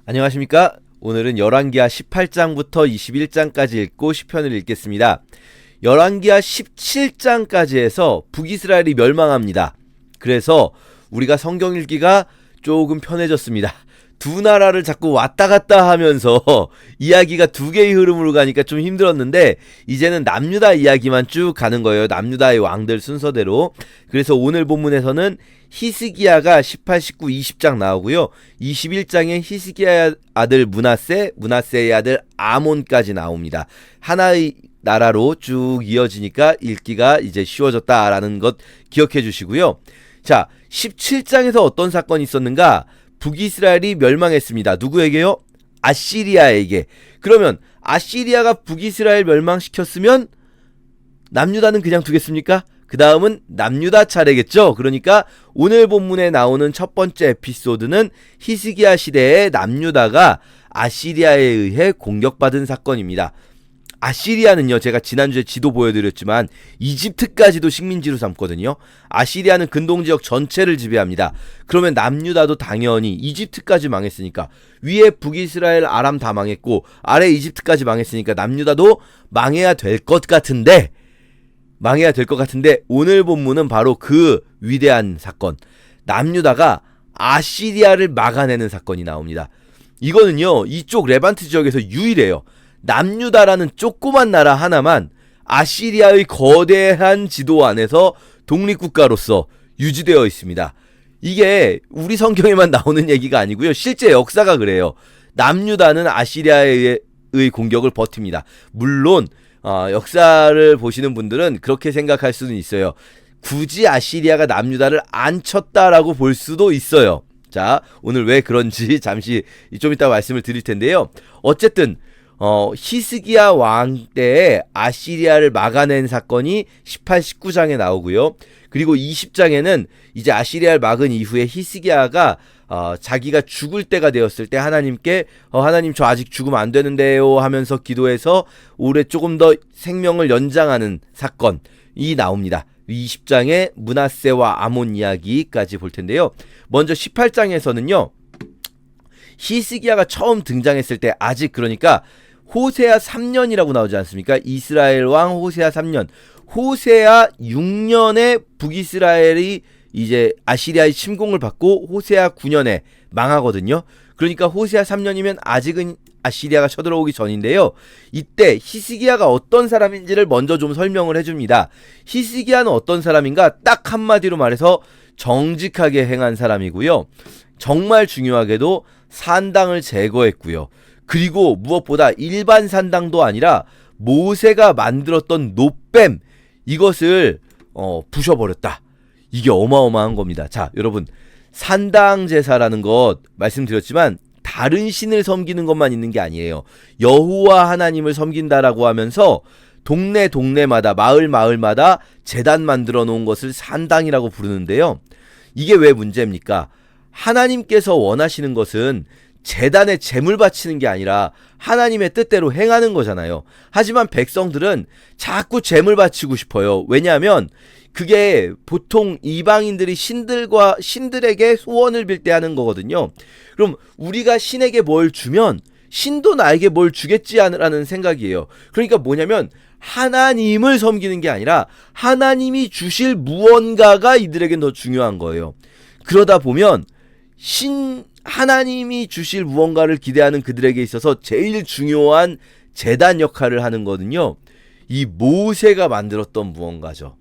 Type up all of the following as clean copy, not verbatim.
안녕하십니까? 오늘은 열왕기하 18장부터 21장까지 읽고 시편을 읽겠습니다. 열왕기하 17장까지 해서 북이스라엘이 멸망합니다. 그래서 우리가 성경 읽기가 조금 편해졌습니다. 두 나라를 자꾸 왔다 갔다 하면서 이야기가 두 개의 흐름으로 가니까 좀 힘들었는데 이제는 남유다 이야기만 쭉 가는 거예요. 남유다의 왕들 순서대로. 그래서 오늘 본문에서는 히스기야가 18, 19, 20장 나오고요. 21장에 히스기야 아들 므낫세, 므낫세의 아들 아몬까지 나옵니다. 하나의 나라로 쭉 이어지니까 읽기가 이제 쉬워졌다라는 것 기억해 주시고요. 자, 17장에서 어떤 사건이 있었는가? 북이스라엘이 멸망했습니다. 누구에게요? 아시리아에게. 그러면 아시리아가 북이스라엘 멸망시켰으면 남유다는 그냥 두겠습니까? 그 다음은 남유다 차례겠죠. 그러니까 오늘 본문에 나오는 첫 번째 에피소드는 히스기야 시대의 남유다가 아시리아에 의해 공격받은 사건입니다. 아시리아는요, 제가 지난주에 지도 보여드렸지만 이집트까지도 식민지로 삼거든요. 아시리아는 근동지역 전체를 지배합니다. 그러면 남유다도 당연히 이집트까지 망했으니까, 위에 북이스라엘 아람 다 망했고 아래 이집트까지 망했으니까 남유다도 망해야 될 것 같은데 오늘 본문은 바로 그 위대한 사건, 남유다가 아시리아를 막아내는 사건이 나옵니다. 이거는요, 이쪽 레반트 지역에서 유일해요. 남유다라는 조그만 나라 하나만 아시리아의 거대한 지도 안에서 독립국가로서 유지되어 있습니다. 이게 우리 성경에만 나오는 얘기가 아니고요. 실제 역사가 그래요. 남유다는 아시리아의 공격을 버팁니다. 물론 역사를 보시는 분들은 그렇게 생각할 수는 있어요. 굳이 아시리아가 남유다를 안 쳤다라고 볼 수도 있어요. 자, 오늘 왜 그런지 잠시 좀 이따 말씀을 드릴 텐데요. 어쨌든 히스기야 왕 때에 아시리아를 막아낸 사건이 18, 19장에 나오고요. 그리고 20장에는 이제 아시리아를 막은 이후에 히스기야가 자기가 죽을 때가 되었을 때 하나님께 하나님 저 아직 죽으면 안 되는데요 하면서 기도해서 올해 조금 더 생명을 연장하는 사건이 나옵니다. 20장에 므낫세와 아몬 이야기까지 볼 텐데요. 먼저 18장에서는요. 히스기야가 처음 등장했을 때 아직 그러니까 호세아 3년이라고 나오지 않습니까? 이스라엘 왕 호세아 3년. 호세아 6년에 북이스라엘이 이제 아시리아의 침공을 받고 호세아 9년에 망하거든요. 그러니까 호세아 3년이면 아직은 아시리아가 쳐들어오기 전인데요. 이때 히스기야가 어떤 사람인지를 먼저 좀 설명을 해줍니다. 히스기야는 어떤 사람인가? 딱 한마디로 말해서 정직하게 행한 사람이고요. 정말 중요하게도 산당을 제거했고요. 그리고 무엇보다 일반 산당도 아니라 모세가 만들었던 놋뱀, 이것을 부셔버렸다. 이게 어마어마한 겁니다. 자, 여러분, 산당 제사라는 것 말씀드렸지만 다른 신을 섬기는 것만 있는 게 아니에요. 여호와 하나님을 섬긴다라고 하면서 동네마다 마을마다 제단 만들어 놓은 것을 산당이라고 부르는데요. 이게 왜 문제입니까? 하나님께서 원하시는 것은 제단에 제물 바치는 게 아니라 하나님의 뜻대로 행하는 거잖아요. 하지만 백성들은 자꾸 제물 바치고 싶어요. 왜냐하면 그게 보통 이방인들이 신들에게 소원을 빌 때 하는 거거든요. 그럼 우리가 신에게 뭘 주면 신도 나에게 뭘 주겠지라는 생각이에요. 그러니까 뭐냐면 하나님을 섬기는 게 아니라 하나님이 주실 무언가가 이들에겐 더 중요한 거예요. 그러다 보면 하나님이 주실 무언가를 기대하는 그들에게 있어서 제일 중요한 제단 역할을 하는 거는요, 이 모세가 만들었던 무언가죠.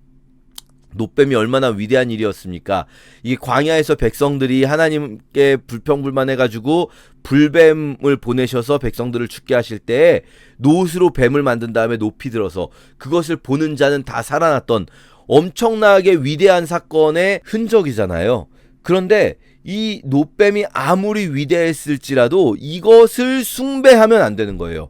놋뱀이 얼마나 위대한 일이었습니까? 이 광야에서 백성들이 하나님께 불평불만해가지고 불뱀을 보내셔서 백성들을 죽게 하실 때 놋으로 뱀을 만든 다음에 높이 들어서 그것을 보는 자는 다 살아났던 엄청나게 위대한 사건의 흔적이잖아요. 그런데 이 놋뱀이 아무리 위대했을지라도 이것을 숭배하면 안 되는 거예요.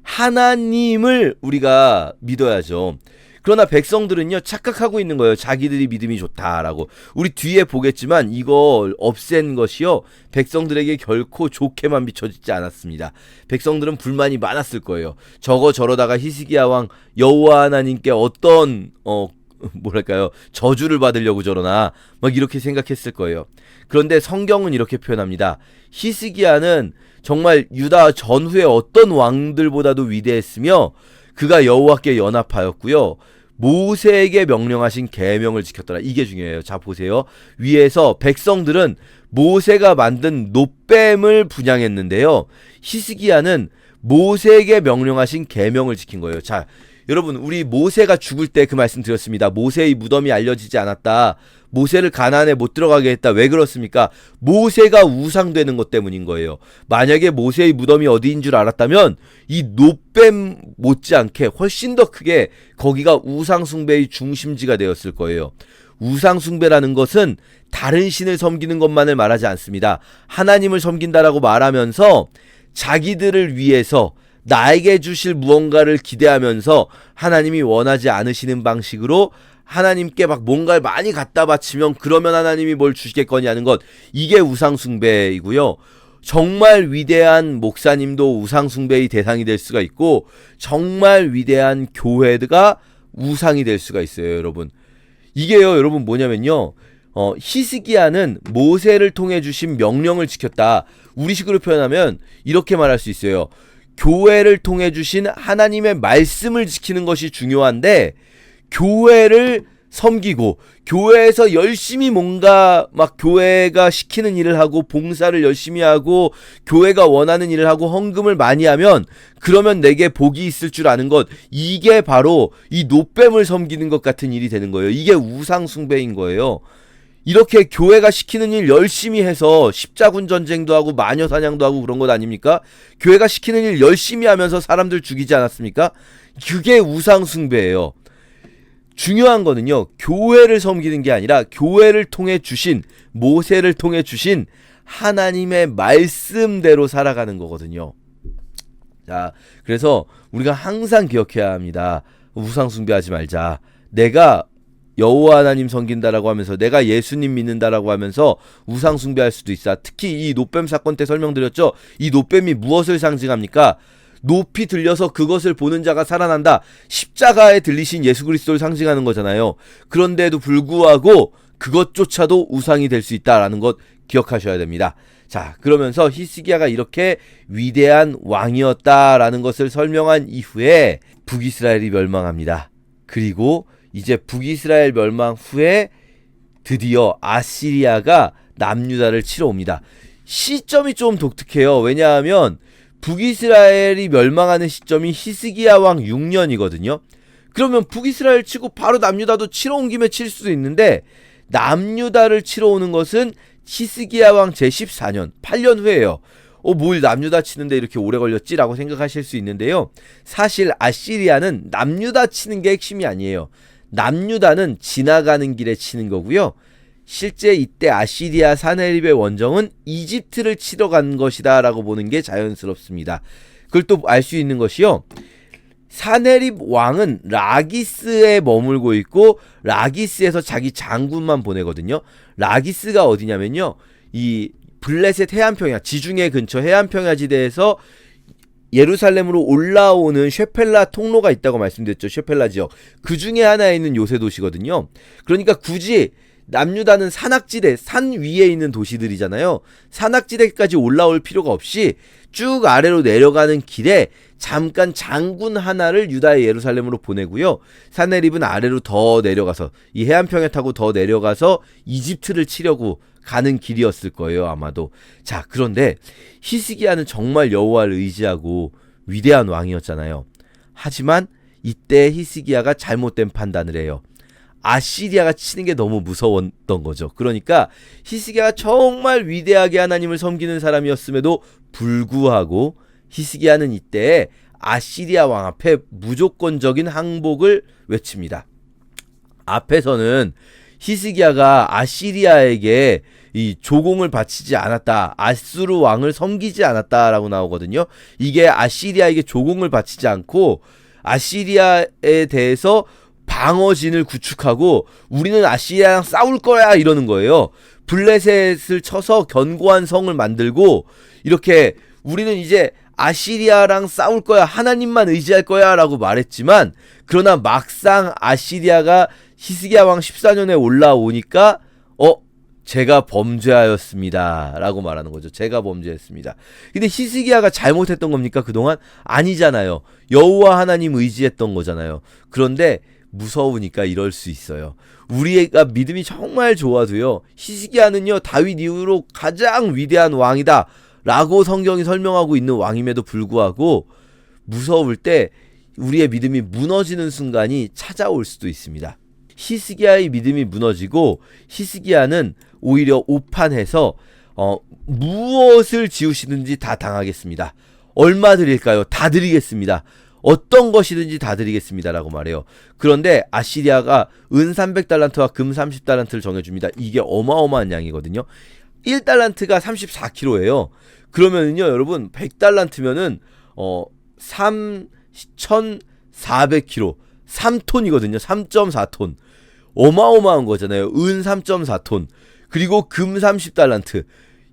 하나님을 우리가 믿어야죠. 그러나 백성들은요, 착각하고 있는 거예요. 자기들이 믿음이 좋다라고. 우리 뒤에 보겠지만 이걸 없앤 것이요, 백성들에게 결코 좋게만 비춰지지 않았습니다. 백성들은 불만이 많았을 거예요. 저러다가 히스기야 왕 여호와 하나님께 어떤 저주를 받으려고 저러나 막 이렇게 생각했을 거예요. 그런데 성경은 이렇게 표현합니다. 히스기야는 정말 유다 전후의 어떤 왕들보다도 위대했으며 그가 여호와께 연합하였고요. 모세에게 명령하신 계명을 지켰더라. 이게 중요해요. 자 보세요. 위에서 백성들은 모세가 만든 놋뱀을 분향했는데요. 히스기야는 모세에게 명령하신 계명을 지킨 거예요. 자 여러분 우리 모세가 죽을 때 그 말씀 드렸습니다. 모세의 무덤이 알려지지 않았다. 모세를 가나안에 못 들어가게 했다. 왜 그렇습니까? 모세가 우상되는 것 때문인 거예요. 만약에 모세의 무덤이 어디인 줄 알았다면 이 놋뱀 못지않게 훨씬 더 크게 거기가 우상숭배의 중심지가 되었을 거예요. 우상숭배라는 것은 다른 신을 섬기는 것만을 말하지 않습니다. 하나님을 섬긴다라고 말하면서 자기들을 위해서 나에게 주실 무언가를 기대하면서 하나님이 원하지 않으시는 방식으로 하나님께 막 뭔가를 많이 갖다 바치면 그러면 하나님이 뭘 주시겠거니 하는 것, 이게 우상숭배이고요. 정말 위대한 목사님도 우상숭배의 대상이 될 수가 있고 정말 위대한 교회가 우상이 될 수가 있어요. 여러분 이게요 여러분 뭐냐면요 히스기야는 모세를 통해 주신 명령을 지켰다. 우리식으로 표현하면 이렇게 말할 수 있어요. 교회를 통해 주신 하나님의 말씀을 지키는 것이 중요한데 교회를 섬기고 교회에서 열심히 뭔가 막 교회가 시키는 일을 하고 봉사를 열심히 하고 교회가 원하는 일을 하고 헌금을 많이 하면 그러면 내게 복이 있을 줄 아는 것, 이게 바로 이 놋뱀을 섬기는 것 같은 일이 되는 거예요. 이게 우상 숭배인 거예요. 이렇게 교회가 시키는 일 열심히 해서 십자군 전쟁도 하고 마녀 사냥도 하고 그런 것 아닙니까? 교회가 시키는 일 열심히 하면서 사람들 죽이지 않았습니까? 그게 우상 숭배예요. 중요한 거는요, 교회를 섬기는 게 아니라 교회를 통해 주신, 모세를 통해 주신 하나님의 말씀대로 살아가는 거거든요. 자, 그래서 우리가 항상 기억해야 합니다. 우상 숭배하지 말자. 내가 여호와 하나님 섬긴다라고 하면서 내가 예수님 믿는다라고 하면서 우상 숭배할 수도 있어. 특히 이 놋뱀 사건 때 설명드렸죠. 이 놋뱀이 무엇을 상징합니까? 높이 들려서 그것을 보는 자가 살아난다. 십자가에 들리신 예수 그리스도를 상징하는 거잖아요. 그런데도 불구하고 그것조차도 우상이 될 수 있다라는 것 기억하셔야 됩니다. 자, 그러면서 히스기야가 이렇게 위대한 왕이었다라는 것을 설명한 이후에 북이스라엘이 멸망합니다. 그리고 이제 북이스라엘 멸망 후에 드디어 아시리아가 남유다를 치러 옵니다. 시점이 좀 독특해요. 왜냐하면 북이스라엘이 멸망하는 시점이 히스기야 왕 6년이거든요. 그러면 북이스라엘 치고 바로 남유다도 치러 온 김에 칠 수도 있는데 남유다를 치러 오는 것은 히스기야 왕 제14년, 8년 후에요. 뭘 남유다 치는데 이렇게 오래 걸렸지라고 생각하실 수 있는데요. 사실 아시리아는 남유다 치는 게 핵심이 아니에요. 남유다는 지나가는 길에 치는 거고요. 실제 이때 아시리아 사네립의 원정은 이집트를 치러 간 것이다 라고 보는 게 자연스럽습니다. 그걸 또 알 수 있는 것이요, 사네립 왕은 라기스에 머물고 있고 라기스에서 자기 장군만 보내거든요. 라기스가 어디냐면요, 이 블레셋 해안평야, 지중해 근처 해안평야 지대에서 예루살렘으로 올라오는 쉐펠라 통로가 있다고 말씀드렸죠. 쉐펠라 지역, 그 중에 하나에 있는 요새 도시거든요. 그러니까 굳이 남유다는 산악지대, 산 위에 있는 도시들이잖아요. 산악지대까지 올라올 필요가 없이 쭉 아래로 내려가는 길에 잠깐 장군 하나를 유다의 예루살렘으로 보내고요. 사네립은 아래로 더 내려가서 이 해안평에 타고 더 내려가서 이집트를 치려고 가는 길이었을 거예요, 아마도. 자, 그런데 히스기야는 정말 여호와를 의지하고 위대한 왕이었잖아요. 하지만 이때 히스기야가 잘못된 판단을 해요. 아시리아가 치는 게 너무 무서웠던 거죠. 그러니까 히스기야가 정말 위대하게 하나님을 섬기는 사람이었음에도 불구하고 히스기야는 이때 아시리아 왕 앞에 무조건적인 항복을 외칩니다. 앞에서는 히스기야가 아시리아에게 이 조공을 바치지 않았다, 아수르 왕을 섬기지 않았다라고 나오거든요. 이게 아시리아에게 조공을 바치지 않고 아시리아에 대해서 방어진을 구축하고 우리는 아시리아랑 싸울 거야 이러는 거예요. 블레셋을 쳐서 견고한 성을 만들고 이렇게 우리는 이제 아시리아랑 싸울 거야, 하나님만 의지할 거야 라고 말했지만, 그러나 막상 아시리아가 히스기야 왕 14년에 올라오니까 제가 범죄하였습니다 라고 말하는 거죠. 제가 범죄했습니다. 근데 히스기야가 잘못했던 겁니까? 그동안? 아니잖아요. 여호와 하나님 의지했던 거잖아요. 그런데 무서우니까 이럴 수 있어요. 우리가 믿음이 정말 좋아도요, 히스기야는요 다윗 이후로 가장 위대한 왕이다 라고 성경이 설명하고 있는 왕임에도 불구하고 무서울 때 우리의 믿음이 무너지는 순간이 찾아올 수도 있습니다. 히스기야의 믿음이 무너지고 히스기야는 오히려 오판해서 무엇을 지으시든지 다 당하겠습니다. 얼마 드릴까요? 다 드리겠습니다. 어떤 것이든지 다 드리겠습니다 라고 말해요. 그런데 아시리아가 은 300달란트와 금 30달란트를 정해줍니다. 이게 어마어마한 양이거든요. 1달란트가 34kg예요. 그러면은요 여러분 100달란트면은 3,400kg 3톤이거든요. 3.4톤. 어마어마한 거잖아요. 은 3.4톤. 그리고 금 30달란트.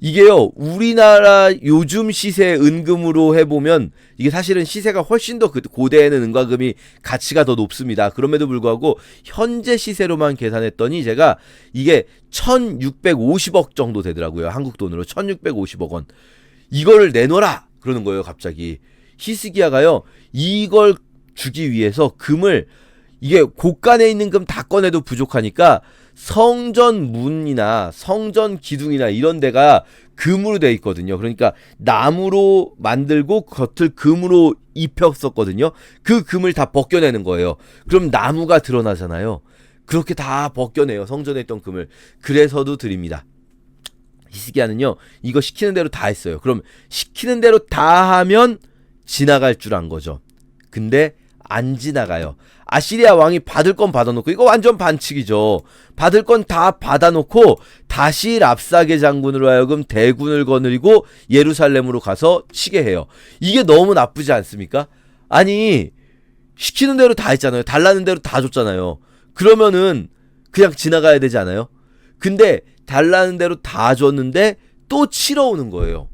이게요, 우리나라 요즘 시세 은금으로 해보면, 이게 사실은 시세가 훨씬 더 고대에는 은과금이 가치가 더 높습니다. 그럼에도 불구하고, 현재 시세로만 계산했더니, 제가 이게 1650억 정도 되더라고요. 한국 돈으로. 1650억 원. 이걸 내놓으라! 그러는 거예요, 갑자기. 히스기야가요, 이걸 주기 위해서 금을, 이게 곳간에 있는 금 다 꺼내도 부족하니까 성전 문이나 성전 기둥이나 이런 데가 금으로 돼 있거든요. 그러니까 나무로 만들고 겉을 금으로 입혔었거든요. 그 금을 다 벗겨내는 거예요. 그럼 나무가 드러나잖아요. 그렇게 다 벗겨내요. 성전에 있던 금을. 그래서도 드립니다. 히스기야는요 이거 시키는 대로 다 했어요. 그럼 시키는 대로 다 하면 지나갈 줄 안 거죠. 근데 안 지나가요. 아시리아 왕이 받을 건 받아놓고, 이거 완전 반칙이죠. 받을 건 다 받아놓고 다시 랍사게 장군으로 하여금 대군을 거느리고 예루살렘으로 가서 치게 해요. 이게 너무 나쁘지 않습니까? 아니, 시키는 대로 다 했잖아요. 달라는 대로 다 줬잖아요. 그러면은 그냥 지나가야 되지 않아요? 근데 달라는 대로 다 줬는데 또 치러 오는 거예요.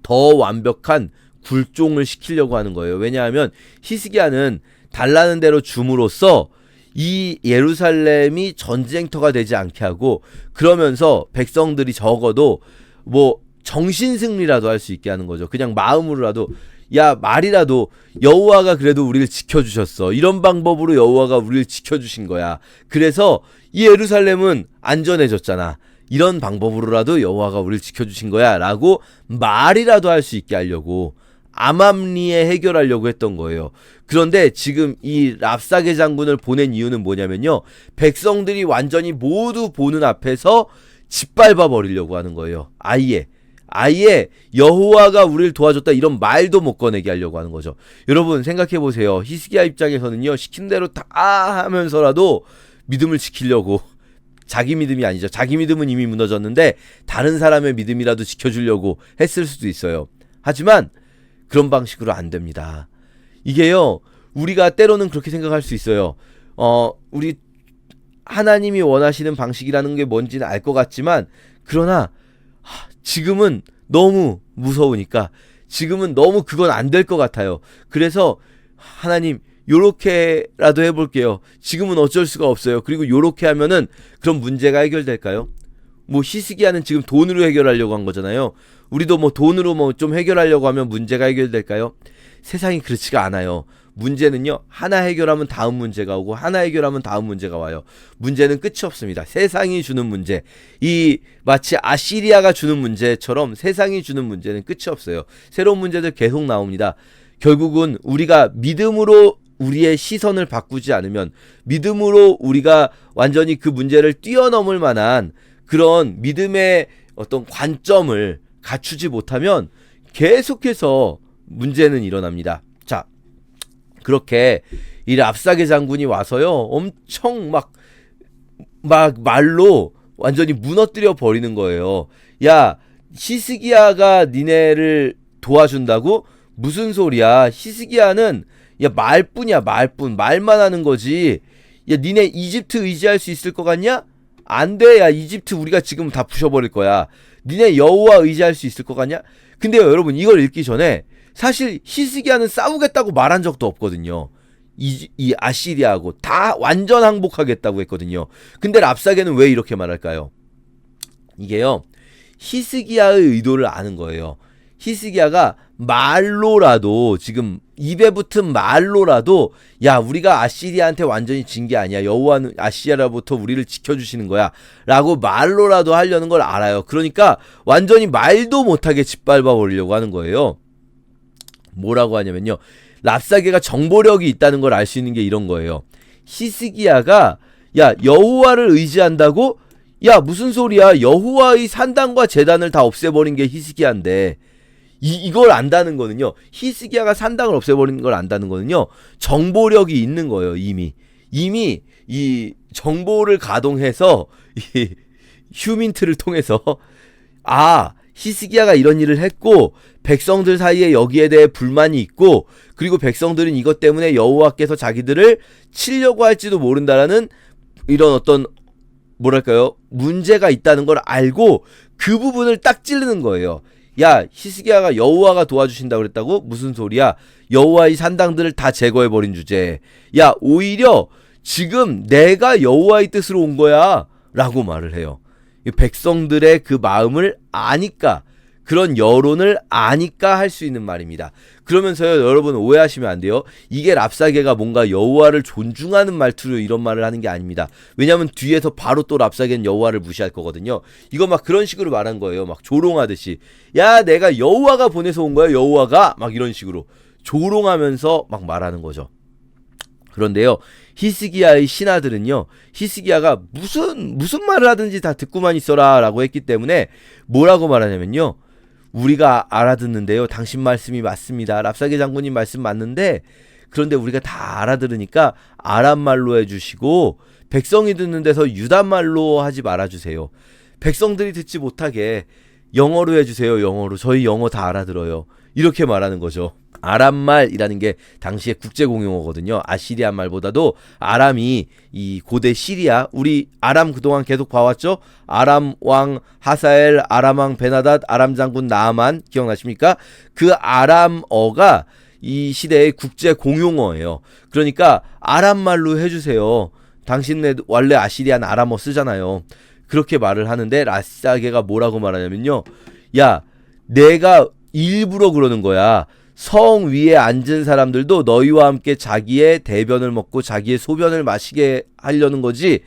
더 완벽한 굴종을 시키려고 하는 거예요. 왜냐하면 히스기야는 달라는 대로 줌으로써 이 예루살렘이 전쟁터가 되지 않게 하고, 그러면서 백성들이 적어도 뭐 정신승리라도 할 수 있게 하는 거죠. 그냥 마음으로라도, 야, 말이라도 여호와가 그래도 우리를 지켜주셨어. 이런 방법으로 여호와가 우리를 지켜주신 거야. 그래서 이 예루살렘은 안전해졌잖아. 이런 방법으로라도 여호와가 우리를 지켜주신 거야 라고 말이라도 할 수 있게 하려고, 암암리에 해결하려고 했던 거예요. 그런데 지금 이 랍사게 장군을 보낸 이유는 뭐냐면요, 백성들이 완전히 모두 보는 앞에서 짓밟아 버리려고 하는 거예요. 아예 여호와가 우리를 도와줬다 이런 말도 못 꺼내게 하려고 하는 거죠. 여러분 생각해보세요. 히스기야 입장에서는요, 시킨 대로 다 하면서라도 믿음을 지키려고, 자기 믿음이 아니죠. 자기 믿음은 이미 무너졌는데 다른 사람의 믿음이라도 지켜주려고 했을 수도 있어요. 하지만 그런 방식으로 안 됩니다. 이게요, 우리가 때로는 그렇게 생각할 수 있어요. 우리 하나님이 원하시는 방식이라는 게 뭔지는 알 것 같지만, 그러나 지금은 너무 무서우니까, 지금은 너무 그건 안 될 것 같아요. 그래서 하나님 요렇게라도 해볼게요. 지금은 어쩔 수가 없어요. 그리고 요렇게 하면은 그럼 문제가 해결될까요? 뭐 히스기야는 지금 돈으로 해결하려고 한 거잖아요. 우리도 뭐 돈으로 뭐 좀 해결하려고 하면 문제가 해결될까요? 세상이 그렇지가 않아요. 문제는요, 하나 해결하면 다음 문제가 오고 하나 해결하면 다음 문제가 와요. 문제는 끝이 없습니다. 세상이 주는 문제, 이 마치 아시리아가 주는 문제처럼 세상이 주는 문제는 끝이 없어요. 새로운 문제들 계속 나옵니다. 결국은 우리가 믿음으로 우리의 시선을 바꾸지 않으면, 믿음으로 우리가 완전히 그 문제를 뛰어넘을 만한 그런 믿음의 어떤 관점을 갖추지 못하면 계속해서 문제는 일어납니다. 자, 그렇게 이 랍사게 장군이 와서요, 엄청 막 말로 완전히 무너뜨려 버리는 거예요. 야, 히스기야가 니네를 도와준다고? 무슨 소리야? 히스기야는 야, 말뿐이야, 말뿐. 말만 하는 거지. 야, 니네 이집트 의지할 수 있을 것 같냐? 안 돼. 야, 이집트 우리가 지금 다 부셔버릴 거야. 니네 여호와 의지할 수 있을 것 같냐? 근데요, 여러분, 이걸 읽기 전에 사실 히스기야는 싸우겠다고 말한 적도 없거든요. 이 아시리아하고 다 완전 항복하겠다고 했거든요. 근데 랍사게는 왜 이렇게 말할까요? 이게요, 히스기야의 의도를 아는 거예요. 히스기야가 말로라도, 지금 입에 붙은 말로라도, 야, 우리가 아시리아한테 완전히 진 게 아니야, 여호와는 아시리아로부터 우리를 지켜주시는 거야 라고 말로라도 하려는 걸 알아요. 그러니까 완전히 말도 못하게 짓밟아 버리려고 하는 거예요. 뭐라고 하냐면요, 랍사게가 정보력이 있다는 걸 알 수 있는 게 이런 거예요. 히스기야가, 야, 여호와를 의지한다고? 야, 무슨 소리야, 여호와의 산당과 제단을 다 없애버린 게 히스기야인데, 이걸 안다는 거는요, 히스기야가 산당을 없애버리는 걸 안다는 거는요, 정보력이 있는 거예요. 이미 이 정보를 가동해서, 이 휴민트를 통해서, 아, 히스기야가 이런 일을 했고 백성들 사이에 여기에 대해 불만이 있고, 그리고 백성들은 이것 때문에 여호와께서 자기들을 치려고 할지도 모른다라는 이런 어떤, 뭐랄까요, 문제가 있다는 걸 알고 그 부분을 딱 찌르는 거예요. 야, 히스기야가 여호와가 도와주신다고 그랬다고? 무슨 소리야? 여호와의 산당들을 다 제거해버린 주제에, 야, 오히려 지금 내가 여호와의 뜻으로 온 거야 라고 말을 해요. 백성들의 그 마음을 아니까, 그런 여론을 아니까 할 수 있는 말입니다. 그러면서요, 여러분 오해하시면 안 돼요. 이게 랍사게가 뭔가 여호와를 존중하는 말투로 이런 말을 하는 게 아닙니다. 왜냐면 뒤에서 바로 또 랍사게는 여호와를 무시할 거거든요. 이거 막 그런 식으로 말한 거예요. 막 조롱하듯이, 야, 내가 여호와가 보내서 온 거야, 여호와가, 막 이런 식으로 조롱하면서 막 말하는 거죠. 그런데요, 히스기야의 신하들은요, 히스기야가 무슨 말을 하든지 다 듣고만 있어라 라고 했기 때문에 뭐라고 말하냐면요, 우리가 알아듣는데요, 당신 말씀이 맞습니다, 랍사게 장군님 말씀 맞는데, 그런데 우리가 다 알아들으니까 아람말로 해주시고 백성이 듣는 데서 유다말로 하지 말아주세요. 백성들이 듣지 못하게 영어로 해주세요. 영어로. 저희 영어 다 알아들어요. 이렇게 말하는 거죠. 아람말이라는 게 당시에 국제공용어거든요. 아시리아 말보다도 아람이, 이 고대 시리아, 우리 아람 그동안 계속 봐왔죠? 아람 왕 하사엘, 아람 왕 베나닷, 아람 장군 나아만, 기억나십니까? 그 아람어가 이 시대의 국제공용어예요. 그러니까 아람말로 해주세요. 당신네 원래 아시리아는 아람어 쓰잖아요. 그렇게 말을 하는데 랍사게가 뭐라고 말하냐면요, 야, 내가 일부러 그러는 거야. 성 위에 앉은 사람들도 너희와 함께 자기의 대변을 먹고 자기의 소변을 마시게 하려는 거지,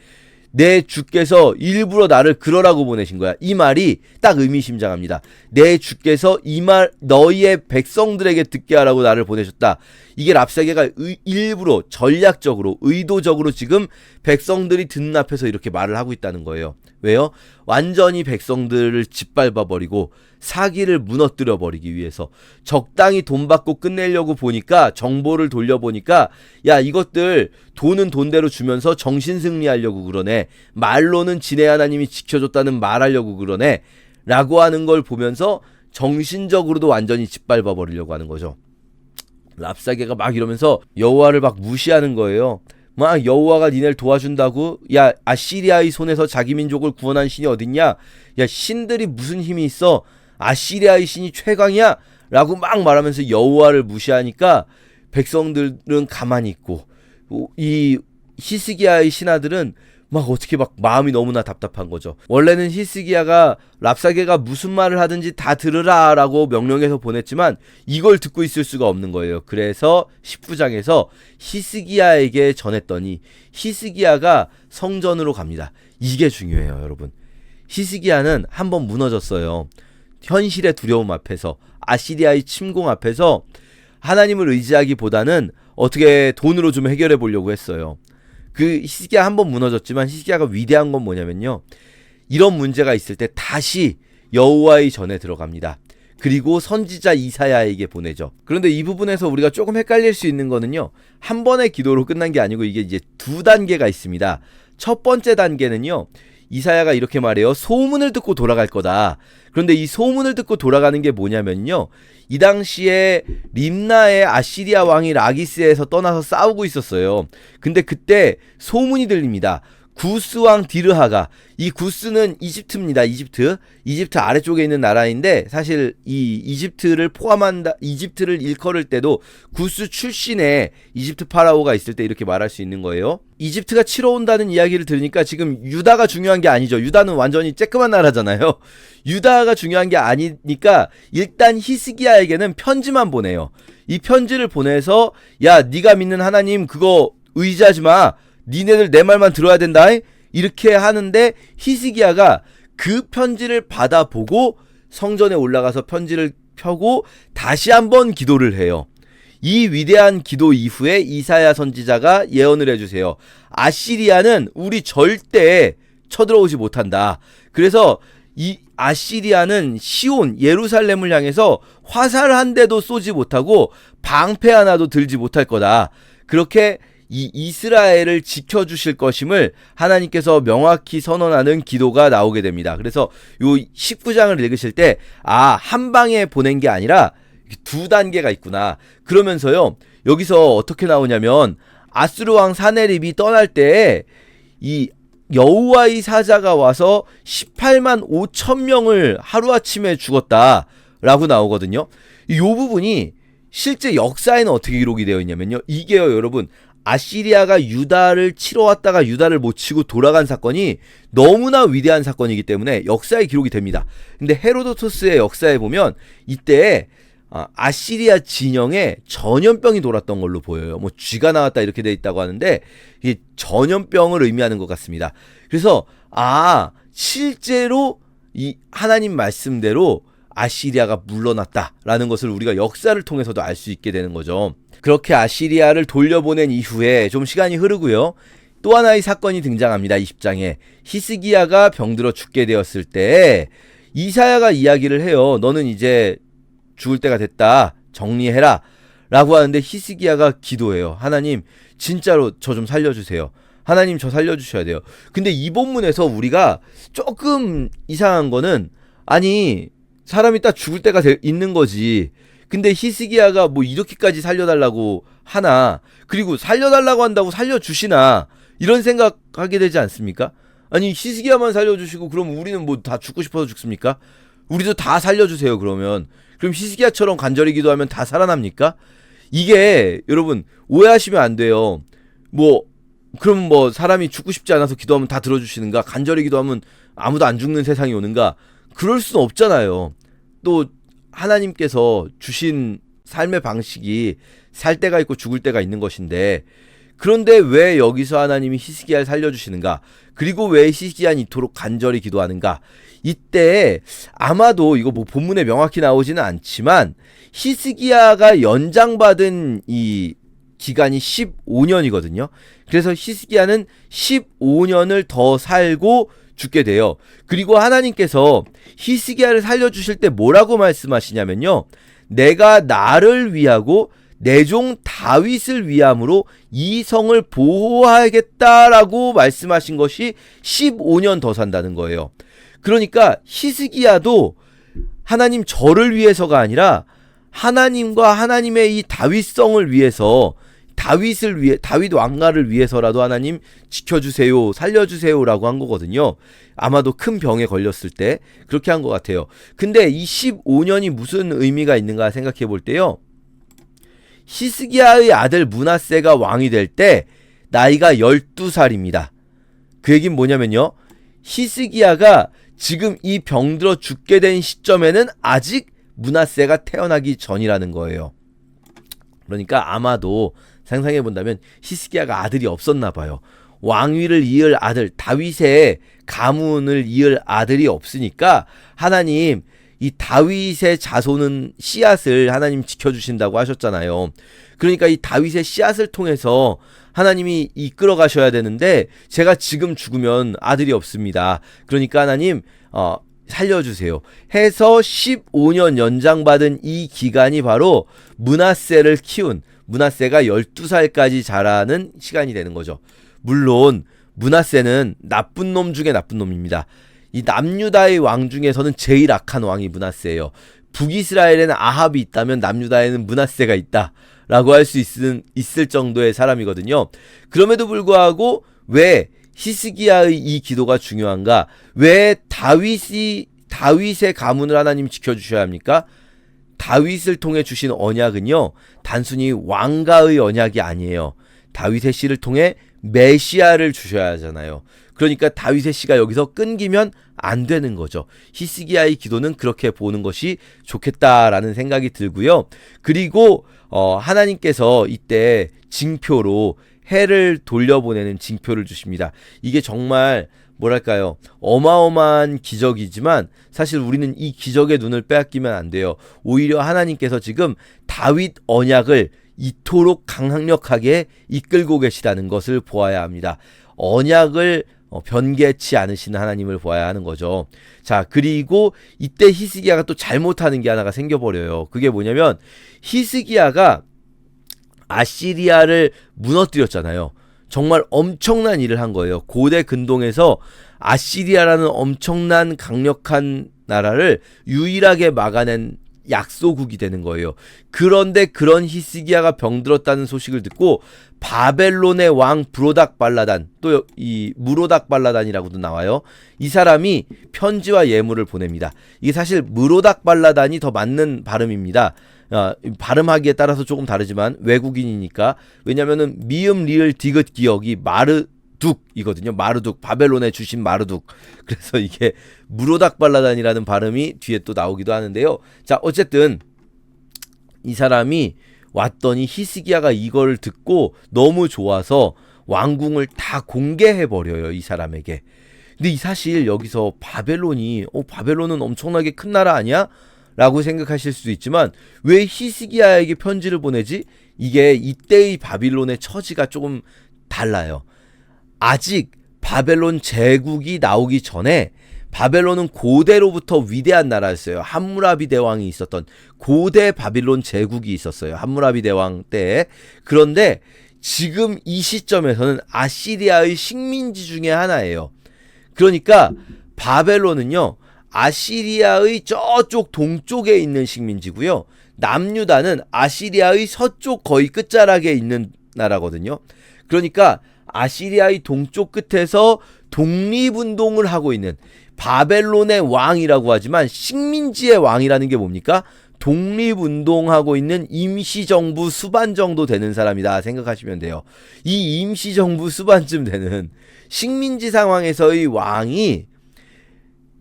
내 주께서 일부러 나를 그러라고 보내신 거야. 이 말이 딱 의미심장합니다. 내 주께서 이 말 너희의 백성들에게 듣게 하라고 나를 보내셨다. 이게 랍사게가 일부러 전략적으로 의도적으로 지금 백성들이 듣는 앞에서 이렇게 말을 하고 있다는 거예요. 왜요? 완전히 백성들을 짓밟아버리고 사기를 무너뜨려버리기 위해서, 적당히 돈 받고 끝내려고 보니까, 정보를 돌려보니까, 야, 이것들 돈은 돈대로 주면서 정신승리하려고 그러네, 말로는 지네 하나님이 지켜줬다는 말하려고 그러네 라고 하는 걸 보면서 정신적으로도 완전히 짓밟아버리려고 하는 거죠. 랍사게가 막 이러면서 여호와를 막 무시하는 거예요. 막 여호와가 니네를 도와준다고? 야, 아시리아의 손에서 자기 민족을 구원한 신이 어딨냐? 야, 신들이 무슨 힘이 있어? 아시리아의 신이 최강이야? 라고 막 말하면서 여호와를 무시하니까 백성들은 가만히 있고, 이 히스기야의 신하들은 막 어떻게 막 마음이 너무나 답답한 거죠. 원래는 히스기야가 랍사게가 무슨 말을 하든지 다 들으라 라고 명령해서 보냈지만 이걸 듣고 있을 수가 없는 거예요. 그래서 19장에서 히스기야에게 전했더니 히스기야가 성전으로 갑니다. 이게 중요해요, 여러분. 히스기야는 한번 무너졌어요. 현실의 두려움 앞에서, 아시리아의 침공 앞에서 하나님을 의지하기보다는 어떻게 돈으로 좀 해결해 보려고 했어요. 그 히스기야 한번 무너졌지만 히스기야가 위대한 건 뭐냐면요, 이런 문제가 있을 때 다시 여호와의 전에 들어갑니다. 그리고 선지자 이사야에게 보내죠. 그런데 이 부분에서 우리가 조금 헷갈릴 수 있는 거는요, 한 번의 기도로 끝난 게 아니고 이게 이제 두 단계가 있습니다. 첫 번째 단계는요, 이사야가 이렇게 말해요. 소문을 듣고 돌아갈 거다. 그런데 이 소문을 듣고 돌아가는 게 뭐냐면요, 이 당시에 림나의 아시리아 왕이 라기스에서 떠나서 싸우고 있었어요. 근데 그때 소문이 들립니다. 구스 왕 디르하가, 이 구스는 이집트입니다. 이집트 아래쪽에 있는 나라인데 사실 이 이집트를 일컬을 때도 구스 출신의 이집트 파라오가 있을 때 이렇게 말할 수 있는 거예요. 이집트가 치러 온다는 이야기를 들으니까 지금 유다가 중요한 게 아니죠. 유다는 완전히 쬐끄만 나라잖아요. 유다가 중요한 게 아니니까 일단 히스기야에게는 편지만 보내요. 이 편지를 보내서 야, 네가 믿는 하나님 그거 의지하지 마. 니네들 내 말만 들어야 된다. 이렇게 하는데 히스기야가 그 편지를 받아보고 성전에 올라가서 편지를 펴고 다시 한번 기도를 해요. 이 위대한 기도 이후에 이사야 선지자가 예언을 해주세요. 아시리아는 우리 절대 쳐들어오지 못한다. 그래서 이 아시리아는 시온 예루살렘을 향해서 화살 한 대도 쏘지 못하고 방패 하나도 들지 못할 거다. 그렇게 이 이스라엘을 지켜주실 것임을 하나님께서 명확히 선언하는 기도가 나오게 됩니다. 그래서 요 19장을 읽으실 때 한 방에 보낸 게 아니라 두 단계가 있구나. 그러면서요, 여기서 어떻게 나오냐면 아수르 왕 사네립이 떠날 때 이 여호와의 사자가 와서 18만 5천 명을 하루아침에 죽었다라고 나오거든요. 이 부분이 실제 역사에는 어떻게 기록이 되어 있냐면요, 이게요 여러분, 아시리아가 유다를 치러 왔다가 유다를 못 치고 돌아간 사건이 너무나 위대한 사건이기 때문에 역사에 기록이 됩니다. 근데 헤로도토스의 역사에 보면 이때 아시리아 진영에 전염병이 돌았던 걸로 보여요. 뭐 쥐가 나왔다 이렇게 돼 있다고 하는데 이게 전염병을 의미하는 것 같습니다. 그래서 실제로 이 하나님 말씀대로 아시리아가 물러났다라는 것을 우리가 역사를 통해서도 알 수 있게 되는 거죠. 그렇게 아시리아를 돌려보낸 이후에 좀 시간이 흐르고요, 또 하나의 사건이 등장합니다. 20장에 히스기야가 병들어 죽게 되었을 때 이사야가 이야기를 해요. 너는 이제 죽을 때가 됐다, 정리해라 라고 하는데 히스기야가 기도해요. 하나님 진짜로 저 좀 살려주세요. 하나님 저 살려주셔야 돼요. 근데 이 본문에서 우리가 조금 이상한 거는, 아니 사람이 딱 죽을 때가 있는 거지, 근데 히스기야가 뭐 이렇게까지 살려달라고 하나, 그리고 살려달라고 한다고 살려주시나, 이런 생각하게 되지 않습니까? 아니 히스기야만 살려주시고 그럼 우리는 뭐 다 죽고 싶어서 죽습니까? 우리도 다 살려주세요. 그럼 히스기야처럼 간절히 기도하면 다 살아납니까? 이게 여러분 오해하시면 안 돼요. 그럼 사람이 죽고 싶지 않아서 기도하면 다 들어주시는가? 간절히 기도하면 아무도 안 죽는 세상이 오는가? 그럴 수는 없잖아요. 또 하나님께서 주신 삶의 방식이 살 때가 있고 죽을 때가 있는 것인데, 그런데 왜 여기서 하나님이 히스기야를 살려주시는가? 그리고 왜 히스기야는 이토록 간절히 기도하는가? 이때 아마도 이거 본문에 명확히 나오지는 않지만 히스기야가 연장받은 이 기간이 15년이거든요. 그래서 히스기야는 15년을 더 살고 죽게 돼요. 그리고 하나님께서 히스기야를 살려주실 때 뭐라고 말씀하시냐면요, 내가 나를 위하고 내 종 다윗을 위함으로 이 성을 보호하겠다라고 말씀하신 것이 15년 더 산다는 거예요. 그러니까 히스기야도 하나님 저를 위해서가 아니라 하나님과 하나님의 이 다윗성을 위해서, 다윗 왕가를 위해서라도 하나님 지켜주세요, 살려주세요라고 한 거거든요. 아마도 큰 병에 걸렸을 때 그렇게 한 것 같아요. 근데 이 15년이 무슨 의미가 있는가 생각해 볼 때요, 히스기야의 아들 므낫세가 왕이 될 때 나이가 12살입니다. 그 얘기는 뭐냐면요, 히스기야가 지금 이 병들어 죽게 된 시점에는 아직 므낫세가 태어나기 전이라는 거예요. 그러니까 아마도 상상해 본다면 히스기야가 아들이 없었나 봐요. 왕위를 이을 아들, 다윗의 가문을 이을 아들이 없으니까 하나님, 이 다윗의 자손은 씨앗을 하나님 지켜주신다고 하셨잖아요. 그러니까 이 다윗의 씨앗을 통해서 하나님이 이끌어 가셔야 되는데 제가 지금 죽으면 아들이 없습니다. 그러니까 하나님 살려주세요 해서 15년 연장받은 이 기간이 바로 므낫세를 키운, 므낫세가 12살까지 자라는 시간이 되는 거죠. 물론 므낫세는 나쁜 놈 중에 나쁜 놈입니다. 이 남유다의 왕 중에서는 제일 악한 왕이 므낫세예요. 북이스라엘에는 아합이 있다면 남유다에는 므낫세가 있다 라고 할 수 있을 정도의 사람이거든요. 그럼에도 불구하고 왜 히스기야의 이 기도가 중요한가? 왜 다윗의 가문을 하나님 지켜주셔야 합니까? 다윗을 통해 주신 언약은요, 단순히 왕가의 언약이 아니에요. 다윗의 씨를 통해 메시아를 주셔야 하잖아요. 그러니까 다윗의 씨가 여기서 끊기면 안 되는 거죠. 히스기야의 기도는 그렇게 보는 것이 좋겠다라는 생각이 들고요. 그리고 하나님께서 이때 징표로 해를 돌려보내는 징표를 주십니다. 이게 정말 뭐랄까요, 어마어마한 기적이지만 사실 우리는 이 기적의 눈을 빼앗기면 안 돼요. 오히려 하나님께서 지금 다윗 언약을 이토록 강력하게 이끌고 계시다는 것을 보아야 합니다. 언약을 변개치 않으시는 하나님을 보아야 하는 거죠. 자, 그리고 이때 히스기야가 또 잘못하는 게 하나가 생겨버려요. 그게 뭐냐면 히스기야가 아시리아를 무너뜨렸잖아요. 정말 엄청난 일을 한 거예요. 고대 근동에서 아시리아라는 엄청난 강력한 나라를 유일하게 막아낸 약소국이 되는 거예요. 그런데 그런 히스기야가 병들었다는 소식을 듣고 바벨론의 왕 브로닥 발라단, 또 이 무로닥 발라단이라고도 나와요. 이 사람이 편지와 예물을 보냅니다. 이게 사실 무로닥 발라단이 더 맞는 발음입니다. 발음하기에 따라서 조금 다르지만 외국인이니까. 왜냐면은 미음 리을 디귿 기억이 마르둑이거든요. 마르둑, 바벨론에 주신 마르둑. 그래서 이게 무로닥 발라단이라는 발음이 뒤에 또 나오기도 하는데요. 자, 어쨌든 이 사람이 왔더니 히스기야가 이걸 듣고 너무 좋아서 왕궁을 다 공개해버려요, 이 사람에게. 근데 이 사실 여기서 바벨론은 엄청나게 큰 나라 아니야? 라고 생각하실 수도 있지만 왜 히스기야에게 편지를 보내지? 이게 이때의 바빌론의 처지가 조금 달라요. 아직 바벨론 제국이 나오기 전에 바벨론은 고대로부터 위대한 나라였어요. 함무라비 대왕이 있었던 고대 바빌론 제국이 있었어요. 함무라비 대왕 때에. 그런데 지금 이 시점에서는 아시리아의 식민지 중에 하나예요. 그러니까 바벨론은요, 아시리아의 저쪽 동쪽에 있는 식민지고요. 남유다는 아시리아의 서쪽 거의 끝자락에 있는 나라거든요. 그러니까 아시리아의 동쪽 끝에서 독립운동을 하고 있는 바벨론의 왕이라고 하지만 식민지의 왕이라는 게 뭡니까? 독립운동하고 있는 임시정부 수반 정도 되는 사람이다 생각하시면 돼요. 이 임시정부 수반쯤 되는 식민지 상황에서의 왕이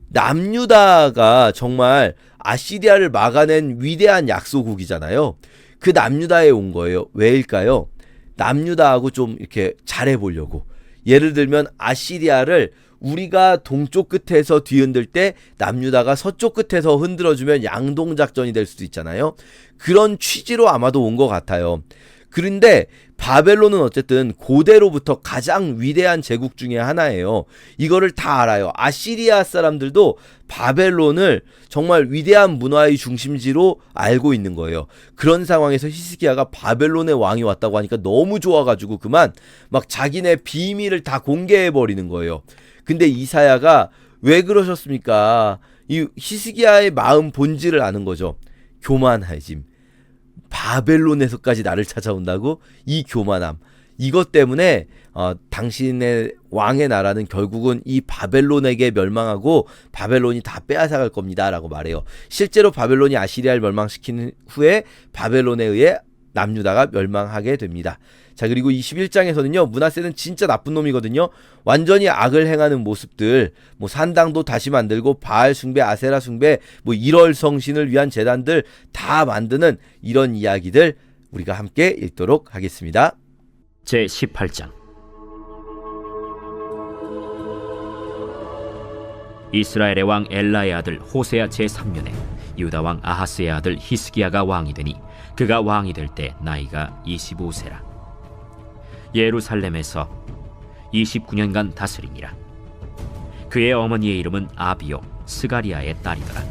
남유다가 정말 아시리아를 막아낸 위대한 약소국이잖아요. 그 남유다에 온 거예요. 왜일까요? 남유다하고 좀 이렇게 잘해보려고. 예를 들면 아시리아를 우리가 동쪽 끝에서 뒤흔들 때 남유다가 서쪽 끝에서 흔들어주면 양동작전이 될 수도 있잖아요. 그런 취지로 아마도 온 것 같아요. 그런데 바벨론은 어쨌든 고대로부터 가장 위대한 제국 중에 하나예요. 이거를 다 알아요. 아시리아 사람들도 바벨론을 정말 위대한 문화의 중심지로 알고 있는 거예요. 그런 상황에서 히스기야가 바벨론의 왕이 왔다고 하니까 너무 좋아가지고 그만 막 자기네 비밀을 다 공개해버리는 거예요. 근데 이사야가 왜 그러셨습니까? 이 히스기야의 마음 본질을 아는 거죠. 교만해짐. 바벨론에서까지 나를 찾아온다고? 이 교만함. 이것 때문에 당신의 왕의 나라는 결국은 이 바벨론에게 멸망하고 바벨론이 다 빼앗아갈 겁니다 라고 말해요. 실제로 바벨론이 아시리아를 멸망시킨 후에 바벨론에 의해 남유다가 멸망하게 됩니다. 자, 그리고 21장에서는요, 므낫세는 진짜 나쁜 놈이거든요. 완전히 악을 행하는 모습들, 뭐 산당도 다시 만들고 바알 숭배, 아세라 숭배, 뭐 일월 성신을 위한 제단들 다 만드는 이런 이야기들 우리가 함께 읽도록 하겠습니다. 제 18장. 이스라엘의 왕 엘라의 아들 호세아 제3년에 유다 왕 아하스의 아들 히스기야가 왕이 되니 그가 왕이 될 때 나이가 25세라. 예루살렘에서 29년간 다스리니라. 그의 어머니의 이름은 아비요 스가리아의 딸이더라.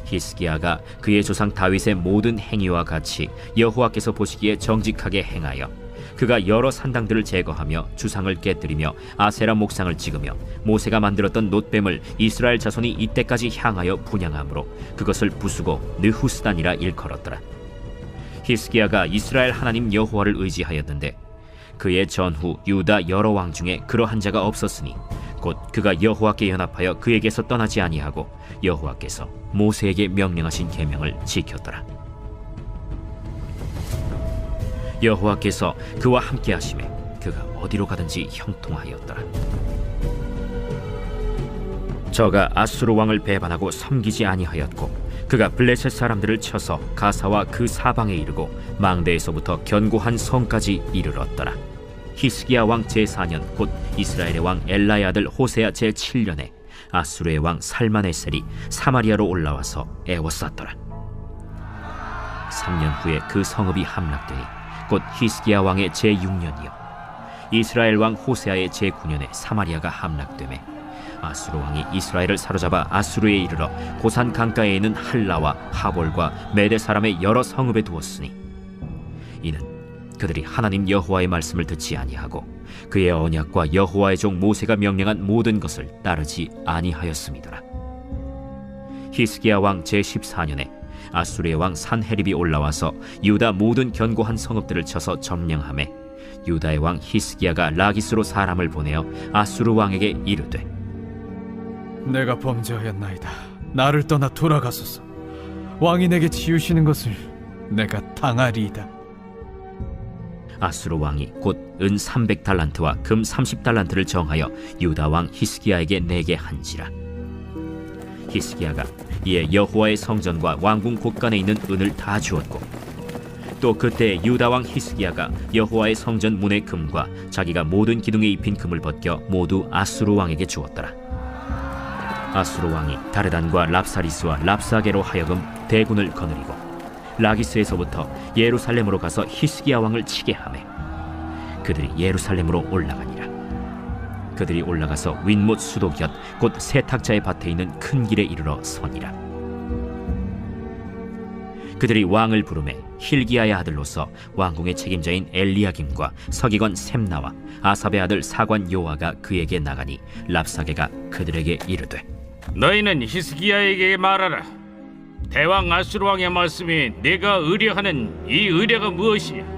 히스기야가 그의 조상 다윗의 모든 행위와 같이 여호와께서 보시기에 정직하게 행하여 그가 여러 산당들을 제거하며 주상을 깨뜨리며 아세라 목상을 찍으며 모세가 만들었던 놋뱀을 이스라엘 자손이 이때까지 향하여 분향함으로 그것을 부수고 느후스단이라 일컬었더라. 히스기야가 이스라엘 하나님 여호와를 의지하였는데 그의 전후 유다 여러 왕 중에 그러한 자가 없었으니 곧 그가 여호와께 연합하여 그에게서 떠나지 아니하고 여호와께서 모세에게 명령하신 계명을 지켰더라. 여호와께서 그와 함께 하심에 그가 어디로 가든지 형통하였더라. 저가 아수르 왕을 배반하고 섬기지 아니하였고 그가 블레셋 사람들을 쳐서 가사와 그 사방에 이르고 망대에서부터 견고한 성까지 이르렀더라. 히스기야 왕 제4년 곧 이스라엘의 왕 엘라의 아들 호세아 제7년에 아수르의 왕 살마네셀이 사마리아로 올라와서 애워쌌더라. 3년 후에 그 성읍이 함락되니 곧 히스기야 왕의 제6년이요 이스라엘 왕 호세아의 제9년에 사마리아가 함락되매 아수르 왕이 이스라엘을 사로잡아 아수르에 이르러 고산 강가에 있는 할라와 하볼과 메대 사람의 여러 성읍에 두었으니 이는 그들이 하나님 여호와의 말씀을 듣지 아니하고 그의 언약과 여호와의 종 모세가 명령한 모든 것을 따르지 아니하였음이더라. 히스기야 왕 제14년에 아수르의 왕 산헤립이 올라와서 유다 모든 견고한 성읍들을 쳐서 점령하매 유다의 왕 히스기야가 라기스로 사람을 보내어 아수르 왕에게 이르되 내가 범죄하였나이다. 나를 떠나 돌아가소서. 왕이 내게 지으시는 것을 내가 당하리이다. 아수르 왕이 곧 은 300달란트와 금 30달란트를 정하여 유다 왕 히스기야에게 내게 한지라. 히스기야가 이에 여호와의 성전과 왕궁 곳간에 있는 은을 다 주었고 또 그때 유다 왕 히스기야가 여호와의 성전 문의 금과 자기가 모든 기둥에 입힌 금을 벗겨 모두 아수르 왕에게 주었더라. 아수르 왕이 다르단과 랍사리스와 랍사게로 하여금 대군을 거느리고 라기스에서부터 예루살렘으로 가서 히스기야 왕을 치게 하매 그들이 예루살렘으로 올라가니라. 그들이 올라가서 윗못 수도 곁 곧 세탁자의 밭에 있는 큰 길에 이르러 서니라. 그들이 왕을 부르매 힐기야의 아들로서 왕궁의 책임자인 엘리야김과 서기관 셈나와 아삽의 아들 사관 요아가 그에게 나가니 랍사게가 그들에게 이르되 너희는 히스기야에게 말하라. 대왕 아수르 왕의 말씀이 내가 의뢰하는 이 의뢰가 무엇이냐?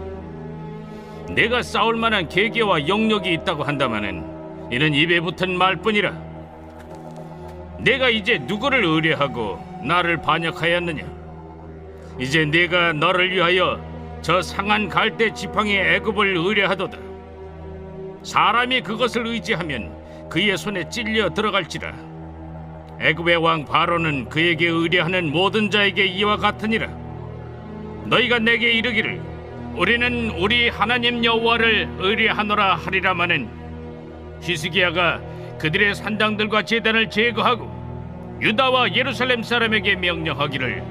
내가 싸울 만한 계계와 영역이 있다고 한다마는 이는 입에 붙은 말뿐이라. 내가 이제 누구를 의뢰하고 나를 반역하였느냐? 이제 내가 너를 위하여 저 상한 갈대 지팡이 애굽을 의뢰하도다. 사람이 그것을 의지하면 그의 손에 찔려 들어갈지라. 애굽의 왕 바로는 그에게 의뢰하는 모든 자에게 이와 같으니라. 너희가 내게 이르기를 우리는 우리 하나님 여호와를 의뢰하노라 하리라마는 히스기야가 그들의 산당들과 제단을 제거하고 유다와 예루살렘 사람에게 명령하기를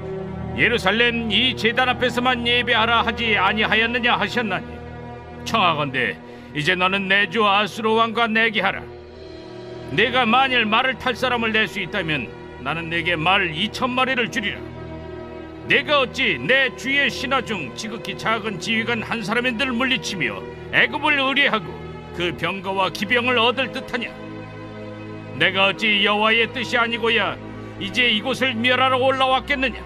예루살렘 이 제단 앞에서만 예배하라 하지 아니하였느냐 하셨나니 청하건대 이제 너는 내 주 아수르 왕과 내게 하라. 내가 만일 말을 탈 사람을 낼 수 있다면 나는 내게 말 2,000마리를 주리라. 내가 어찌 내 주의 신하 중 지극히 작은 지휘관 한 사람인들 물리치며 애굽을 의뢰하고 그 병거와 기병을 얻을 듯하냐? 내가 어찌 여호와의 뜻이 아니고야 이제 이곳을 멸하러 올라왔겠느냐?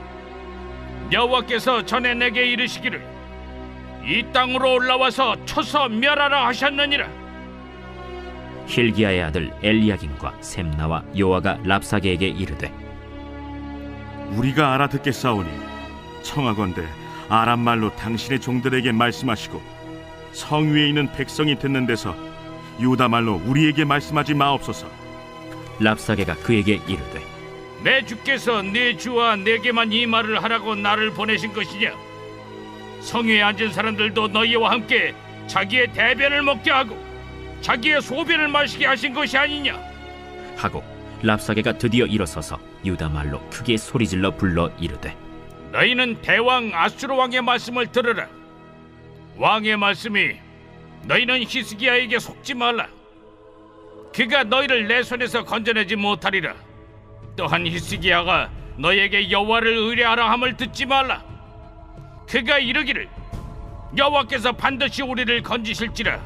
여호와께서 전에 내게 이르시기를 이 땅으로 올라와서 쳐서 멸하라 하셨느니라. 힐기야의 아들 엘리야김과 셈나와 요아가 랍사게에게 이르되 우리가 알아듣겠사오니 청하건대 아람 말로 당신의 종들에게 말씀하시고 성 위에 있는 백성이 듣는 데서 유다 말로 우리에게 말씀하지 마옵소서. 랍사게가 그에게 이르되 내 주께서 내 주와 내게만 이 말을 하라고 나를 보내신 것이냐? 성위에 앉은 사람들도 너희와 함께 자기의 대변을 먹게 하고 자기의 소변을 마시게 하신 것이 아니냐? 하고 랍사게가 드디어 일어서서 유다 말로 크게 소리질러 불러 이르되 너희는 대왕 아수르 왕의 말씀을 들으라. 왕의 말씀이 너희는 히스기야에게 속지 말라. 그가 너희를 내 손에서 건져내지 못하리라. 또한 히스기야가 너희에게 여호와를 의뢰하라 함을 듣지 말라. 그가 이르기를 여호와께서 반드시 우리를 건지실지라.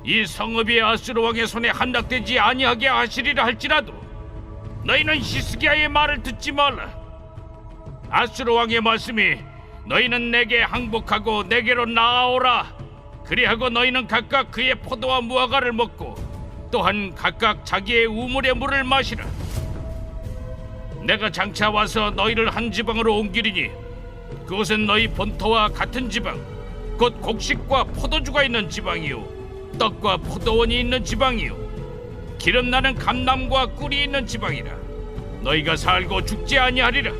이 성읍이 아수르 왕의 손에 함락되지 아니하게 하시리라 할지라도 너희는 히스기야의 말을 듣지 말라. 아수르 왕의 말씀이 너희는 내게 항복하고 내게로 나아오라. 그리하고 너희는 각각 그의 포도와 무화과를 먹고 또한 각각 자기의 우물의 물을 마시라. 내가 장차 와서 너희를 한 지방으로 옮기리니 그곳은 너희 본토와 같은 지방, 곧 곡식과 포도주가 있는 지방이요 떡과 포도원이 있는 지방이요 기름 나는 감람과 꿀이 있는 지방이라. 너희가 살고 죽지 아니하리라.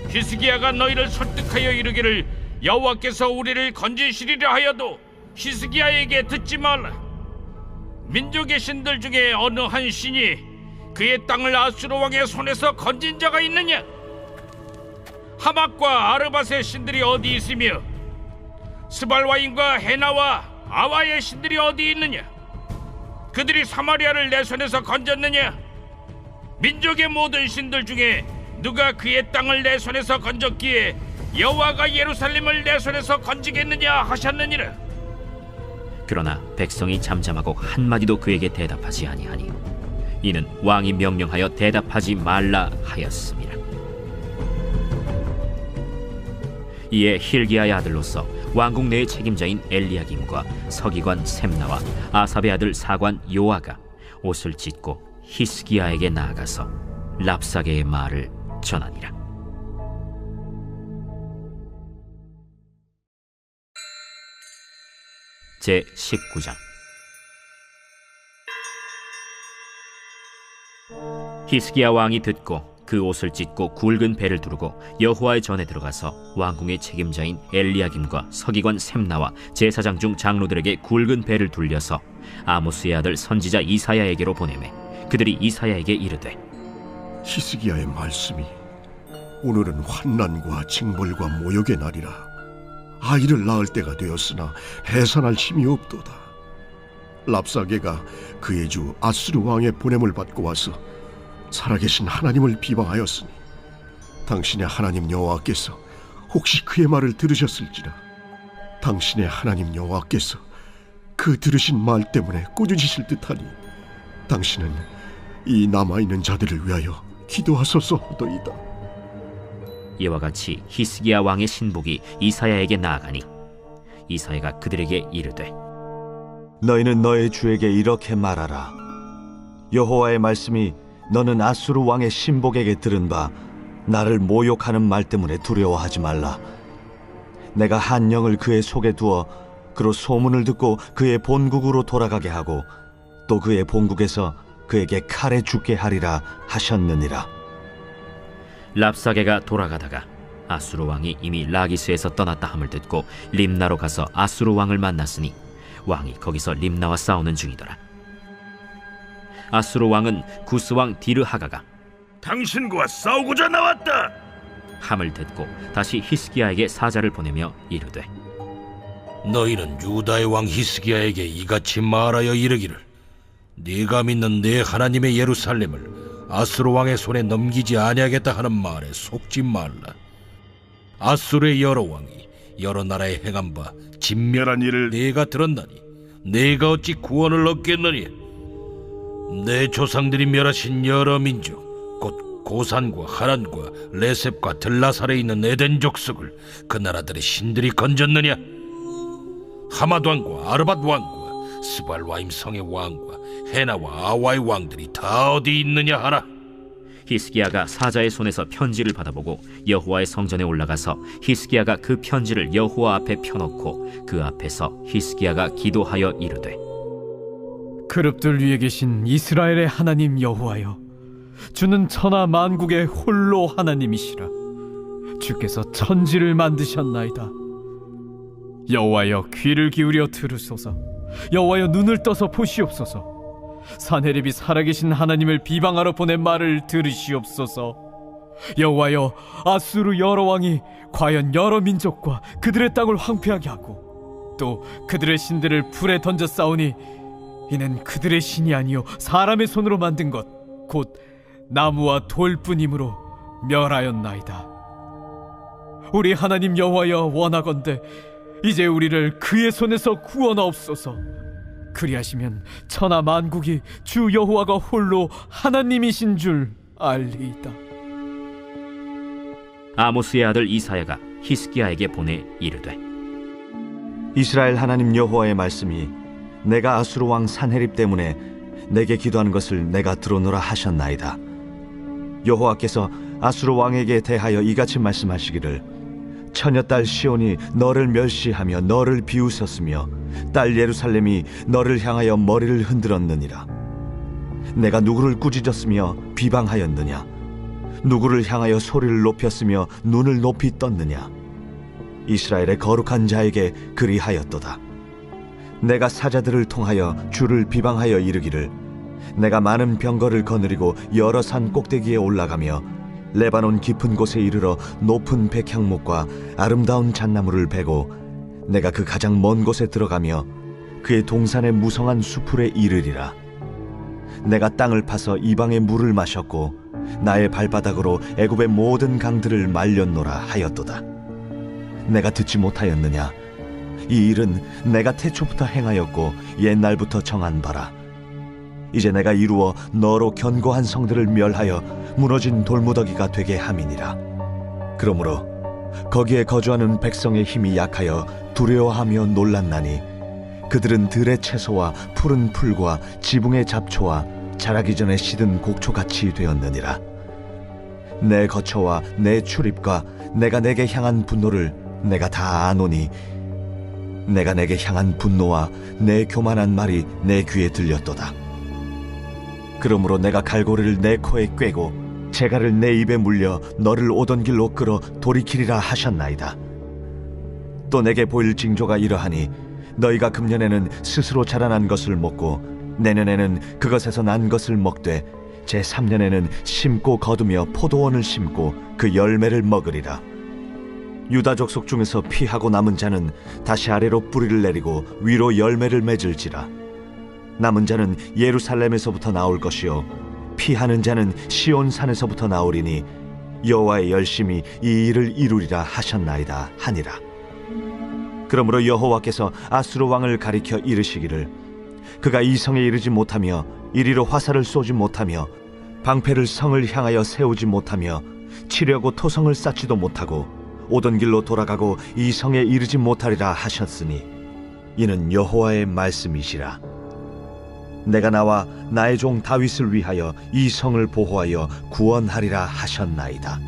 히스기야가 너희를 설득하여 이르기를 여호와께서 우리를 건지시리라 하여도 히스기야에게 듣지 말라. 민족의 신들 중에 어느 한 신이 그의 땅을 아수르 왕의 손에서 건진 자가 있느냐? 하맛과 아르밧의 신들이 어디 있으며 스발와임과 헤나와 아와의 신들이 어디 있느냐? 그들이 사마리아를 내 손에서 건졌느냐? 민족의 모든 신들 중에 누가 그의 땅을 내 손에서 건졌기에 여호와가 예루살렘을 내 손에서 건지겠느냐 하셨느니라. 그러나 백성이 잠잠하고 한마디도 그에게 대답하지 아니하니 이는 왕이 명령하여 대답하지 말라 하였습니다. 이에 힐기야의 아들로서 왕궁 내의 책임자인 엘리야김과 서기관 셈나와 아삽의 아들 사관 요아가 옷을 찢고 히스기야에게 나아가서 랍사게의 말을 전하니라. 제 19장. 히스기야 왕이 듣고 그 옷을 찢고 굵은 배를 두르고 여호와의 전에 들어가서 왕궁의 책임자인 엘리야김과 서기관 셈나와 제사장 중 장로들에게 굵은 배를 둘려서 아모스의 아들 선지자 이사야에게로 보내매 그들이 이사야에게 이르되 히스기야의 말씀이 오늘은 환난과 징벌과 모욕의 날이라. 아이를 낳을 때가 되었으나 해산할 힘이 없도다. 랍사게가 그의 주 아수르 왕의 보냄을 받고 와서 살아계신 하나님을 비방하였으니 당신의 하나님 여호와께서 혹시 그의 말을 들으셨을지라. 당신의 하나님 여호와께서 그 들으신 말 때문에 꾸짖으실 듯하니 당신은 이 남아있는 자들을 위하여 기도하소서이다. 이와 같이 히스기야 왕의 신복이 이사야에게 나아가니 이사야가 그들에게 이르되 너희는 너의 주에게 이렇게 말하라. 여호와의 말씀이 너는 아수르 왕의 신복에게 들은 바 나를 모욕하는 말 때문에 두려워하지 말라. 내가 한 영을 그의 속에 두어 그로 소문을 듣고 그의 본국으로 돌아가게 하고 또 그의 본국에서 그에게 칼에 죽게 하리라 하셨느니라. 랍사게가 돌아가다가 아수르 왕이 이미 라기스에서 떠났다 함을 듣고 림나로 가서 아수르 왕을 만났으니 왕이 거기서 림나와 싸우는 중이더라. 아수르 왕은 구스 왕 디르하가가 당신과 싸우고자 나왔다. 함을 듣고 다시 히스기야에게 사자를 보내며 이르되 너희는 유다의 왕 히스기야에게 이같이 말하여 이르기를 네가 믿는 내 하나님의 예루살렘을 아수르 왕의 손에 넘기지 아니하겠다 하는 말에 속지 말라. 아수르의 여러 왕이 여러 나라에 행한 바 진멸한 일을 네가 들었나니 네가 어찌 구원을 얻겠느냐. 내 조상들이 멸하신 여러 민족 곧 고산과 하란과 레셉과 들라살에 있는 에덴 족속을 그 나라들의 신들이 건졌느냐. 하맛 왕과 아르밧 왕과 스발와임 성의 왕과 헤나와 아와의 왕들이 다 어디 있느냐 하라. 히스기야가 사자의 손에서 편지를 받아보고 여호와의 성전에 올라가서 히스기야가 그 편지를 여호와 앞에 펴놓고 그 앞에서 히스기야가 기도하여 이르되 그룹들 위에 계신 이스라엘의 하나님 여호와여, 주는 천하 만국의 홀로 하나님이시라. 주께서 천지를 만드셨나이다. 여호와여, 귀를 기울여 들으소서. 여호와여, 눈을 떠서 보시옵소서. 사네립이 살아계신 하나님을 비방하러 보낸 말을 들으시옵소서. 여호와여, 아수르 여러 왕이 과연 여러 민족과 그들의 땅을 황폐하게 하고 또 그들의 신들을 불에 던져 싸우니 이는 그들의 신이 아니요 사람의 손으로 만든 것 곧 나무와 돌뿐이므로 멸하였나이다. 우리 하나님 여호와여, 원하건대 이제 우리를 그의 손에서 구원하옵소서. 그리하시면 천하 만국이 주 여호와가 홀로 하나님이신 줄 알리이다. 아모스의 아들 이사야가 히스기야에게 보내 이르되 이스라엘 하나님 여호와의 말씀이 내가 아수르 왕 산헤립 때문에 내게 기도하는 것을 내가 들어노라 하셨나이다. 여호와께서 아수르 왕에게 대하여 이같이 말씀하시기를 처녀딸 시온이 너를 멸시하며 너를 비웃었으며 딸 예루살렘이 너를 향하여 머리를 흔들었느니라. 내가 누구를 꾸짖었으며 비방하였느냐? 누구를 향하여 소리를 높였으며 눈을 높이 떴느냐? 이스라엘의 거룩한 자에게 그리하였도다. 내가 사자들을 통하여 주를 비방하여 이르기를 내가 많은 병거를 거느리고 여러 산 꼭대기에 올라가며 레바논 깊은 곳에 이르러 높은 백향목과 아름다운 잣나무를 베고 내가 그 가장 먼 곳에 들어가며 그의 동산의 무성한 수풀에 이르리라. 내가 땅을 파서 이방의 물을 마셨고 나의 발바닥으로 애굽의 모든 강들을 말렸노라 하였도다. 내가 듣지 못하였느냐? 이 일은 내가 태초부터 행하였고 옛날부터 정한 바라. 이제 내가 이루어 너로 견고한 성들을 멸하여 무너진 돌무더기가 되게 함이니라. 그러므로 거기에 거주하는 백성의 힘이 약하여 두려워하며 놀랐나니 그들은 들의 채소와 푸른 풀과 지붕의 잡초와 자라기 전에 시든 곡초같이 되었느니라. 내 거처와 내 출입과 내가 내게 향한 분노를 내가 다 아노니 내가 내게 향한 분노와 내 교만한 말이 내 귀에 들렸도다. 그러므로 내가 갈고리를 내 코에 꿰고 재갈을 내 입에 물려 너를 오던 길로 끌어 돌이키리라 하셨나이다. 또 내게 보일 징조가 이러하니 너희가 금년에는 스스로 자라난 것을 먹고 내년에는 그것에서 난 것을 먹되 제3년에는 심고 거두며 포도원을 심고 그 열매를 먹으리라. 유다 족속 중에서 피하고 남은 자는 다시 아래로 뿌리를 내리고 위로 열매를 맺을지라. 남은 자는 예루살렘에서부터 나올 것이요 피하는 자는 시온 산에서부터 나오리니 여호와의 열심히 이 일을 이루리라 하셨나이다 하니라. 그러므로 여호와께서 아수르 왕을 가리켜 이르시기를 그가 이 성에 이르지 못하며 이리로 화살을 쏘지 못하며 방패를 성을 향하여 세우지 못하며 치려고 토성을 쌓지도 못하고 오던 길로 돌아가고 이 성에 이르지 못하리라 하셨으니 이는 여호와의 말씀이시라. 내가 나와 나의 종 다윗을 위하여 이 성을 보호하여 구원하리라 하셨나이다.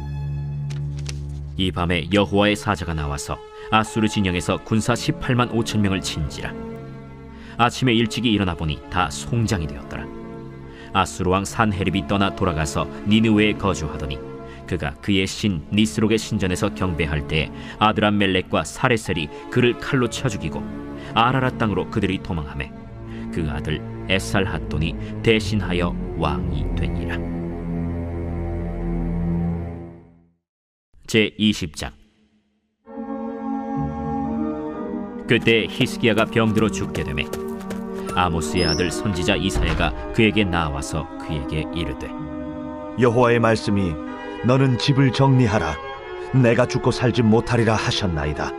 이 밤에 여호와의 사자가 나와서 아수르 진영에서 군사 18만 5천 명을 친지라. 아침에 일찍이 일어나 보니 다 송장이 되었더라. 아수르 왕 산헤립이 떠나 돌아가서 니느웨에 거주하더니 그가 그의 신 니스록의 신전에서 경배할 때에 아드람멜렉과 사레셀이 그를 칼로 쳐 죽이고 아라라 땅으로 그들이 도망하매 그 아들 에살핫돈이 대신하여 왕이 되니라. 제20장. 그때 히스기야가 병들어 죽게 되매 아모스의 아들 선지자 이사야가 그에게 나와서 그에게 이르되 여호와의 말씀이 너는 집을 정리하라. 내가 죽고 살지 못하리라 하셨나이다.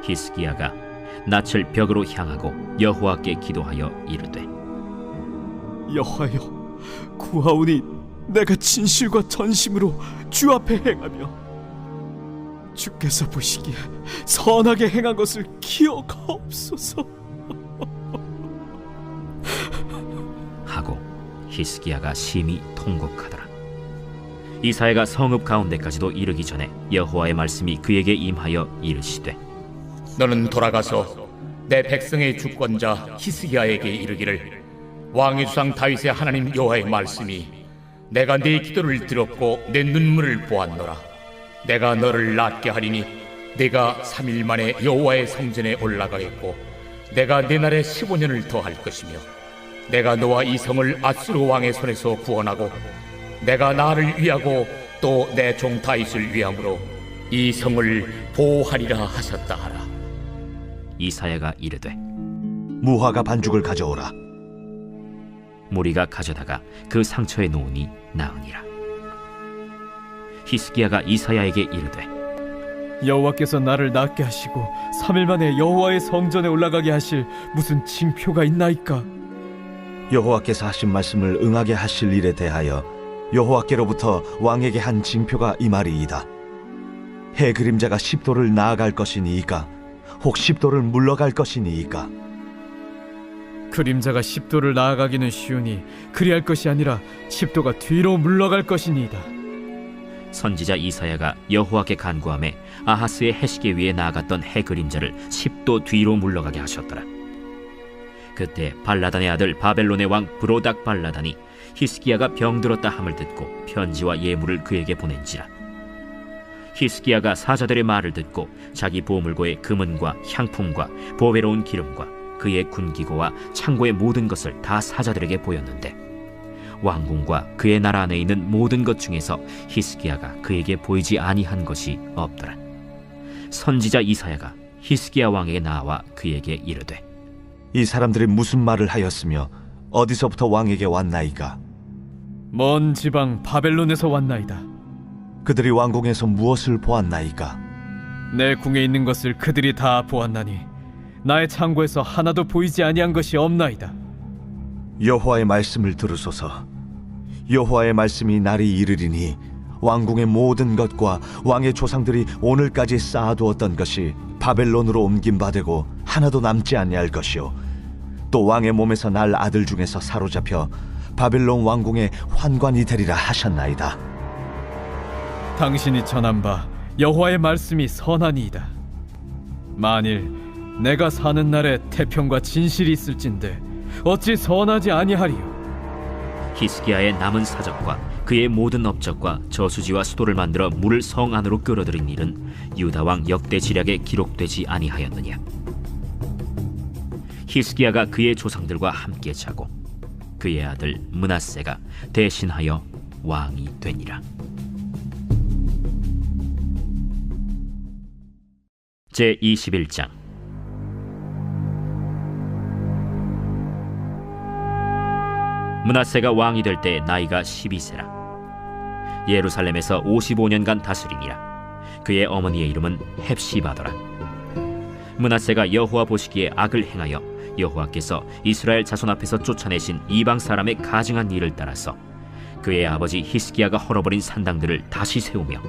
히스기야가 낯을 벽으로 향하고 여호와께 기도하여 이르되 여호와여, 구하오니 내가 진실과 전심으로 주 앞에 행하며 주께서 보시기에 선하게 행한 것을 기억하옵소서 하고 히스기야가 심히 통곡하더라. 이사야가 성읍 가운데까지도 이르기 전에 여호와의 말씀이 그에게 임하여 이르시되 너는 돌아가서 내 백성의 주권자 히스기야에게 이르기를 왕의 주상 다윗의 하나님 여호와의 말씀이 내가 네 기도를 들었고 내 눈물을 보았노라. 내가 너를 낫게 하리니 네가 3일 만에 여호와의 성전에 올라가겠고 내가 네 날에 15년을 더할 것이며 내가 너와 이 성을 아수르 왕의 손에서 구원하고 내가 나를 위하고 또 내 종 다윗을 위함으로 이 성을 보호하리라 하셨다 하라. 이사야가 이르되 무화과 반죽을 가져오라. 무리가 가져다가 그 상처에 놓으니 나으니라. 히스기야가 이사야에게 이르되 여호와께서 나를 낫게 하시고 3일 만에 여호와의 성전에 올라가게 하실 무슨 징표가 있나이까? 여호와께서 하신 말씀을 응하게 하실 일에 대하여 여호와께로부터 왕에게 한 징표가 이 말이이다. 해 그림자가 10도를 나아갈 것이니이까 혹 십도를 물러갈 것이니이까? 그림자가 십도를 나아가기는 쉬우니 그리할 것이 아니라 십도가 뒤로 물러갈 것이니이다. 선지자 이사야가 여호와께 간구하며 아하스의 해시계 위에 나아갔던 해 그림자를 10도 뒤로 물러가게 하셨더라. 그때 발라단의 아들 바벨론의 왕 브로닥 발라단이 히스기야가 병들었다 함을 듣고 편지와 예물을 그에게 보낸지라. 히스기야가 사자들의 말을 듣고 자기 보물고의 금은과 향품과 보배로운 기름과 그의 군기고와 창고의 모든 것을 다 사자들에게 보였는데 왕궁과 그의 나라 안에 있는 모든 것 중에서 히스기야가 그에게 보이지 아니한 것이 없더라. 선지자 이사야가 히스기야 왕에게 나와 그에게 이르되, 이 사람들이 무슨 말을 하였으며 어디서부터 왕에게 왔나이까? 먼 지방 바벨론에서 왔나이다. 그들이 왕궁에서 무엇을 보았나이까? 내 궁에 있는 것을 그들이 다 보았나니 나의 창고에서 하나도 보이지 아니한 것이 없나이다. 여호와의 말씀을 들으소서. 여호와의 말씀이 날이 이르리니 왕궁의 모든 것과 왕의 조상들이 오늘까지 쌓아두었던 것이 바벨론으로 옮긴 바 되고 하나도 남지 아니할 것이요, 또 왕의 몸에서 날 아들 중에서 사로잡혀 바벨론 왕궁의 환관이 되리라 하셨나이다. 당신이 전한 바 여호와의 말씀이 선하니이다. 만일 내가 사는 날에 태평과 진실이 있을진데 어찌 선하지 아니하리요? 히스기야의 남은 사적과 그의 모든 업적과 저수지와 수도를 만들어 물을 성 안으로 끌어들인 일은 유다 왕 역대 지략에 기록되지 아니하였느냐? 히스기야가 그의 조상들과 함께 자고 그의 아들 므낫세가 대신하여 왕이 되니라. 제 21장. 므낫세가 왕이 될 때 나이가 12세라. 예루살렘에서 55년간 다스리니라. 그의 어머니의 이름은 헵시바더라. 므낫세가 여호와 보시기에 악을 행하여 여호와께서 이스라엘 자손 앞에서 쫓아내신 이방 사람의 가증한 일을 따라서 그의 아버지 히스기야가 헐어버린 산당들을 다시 세우며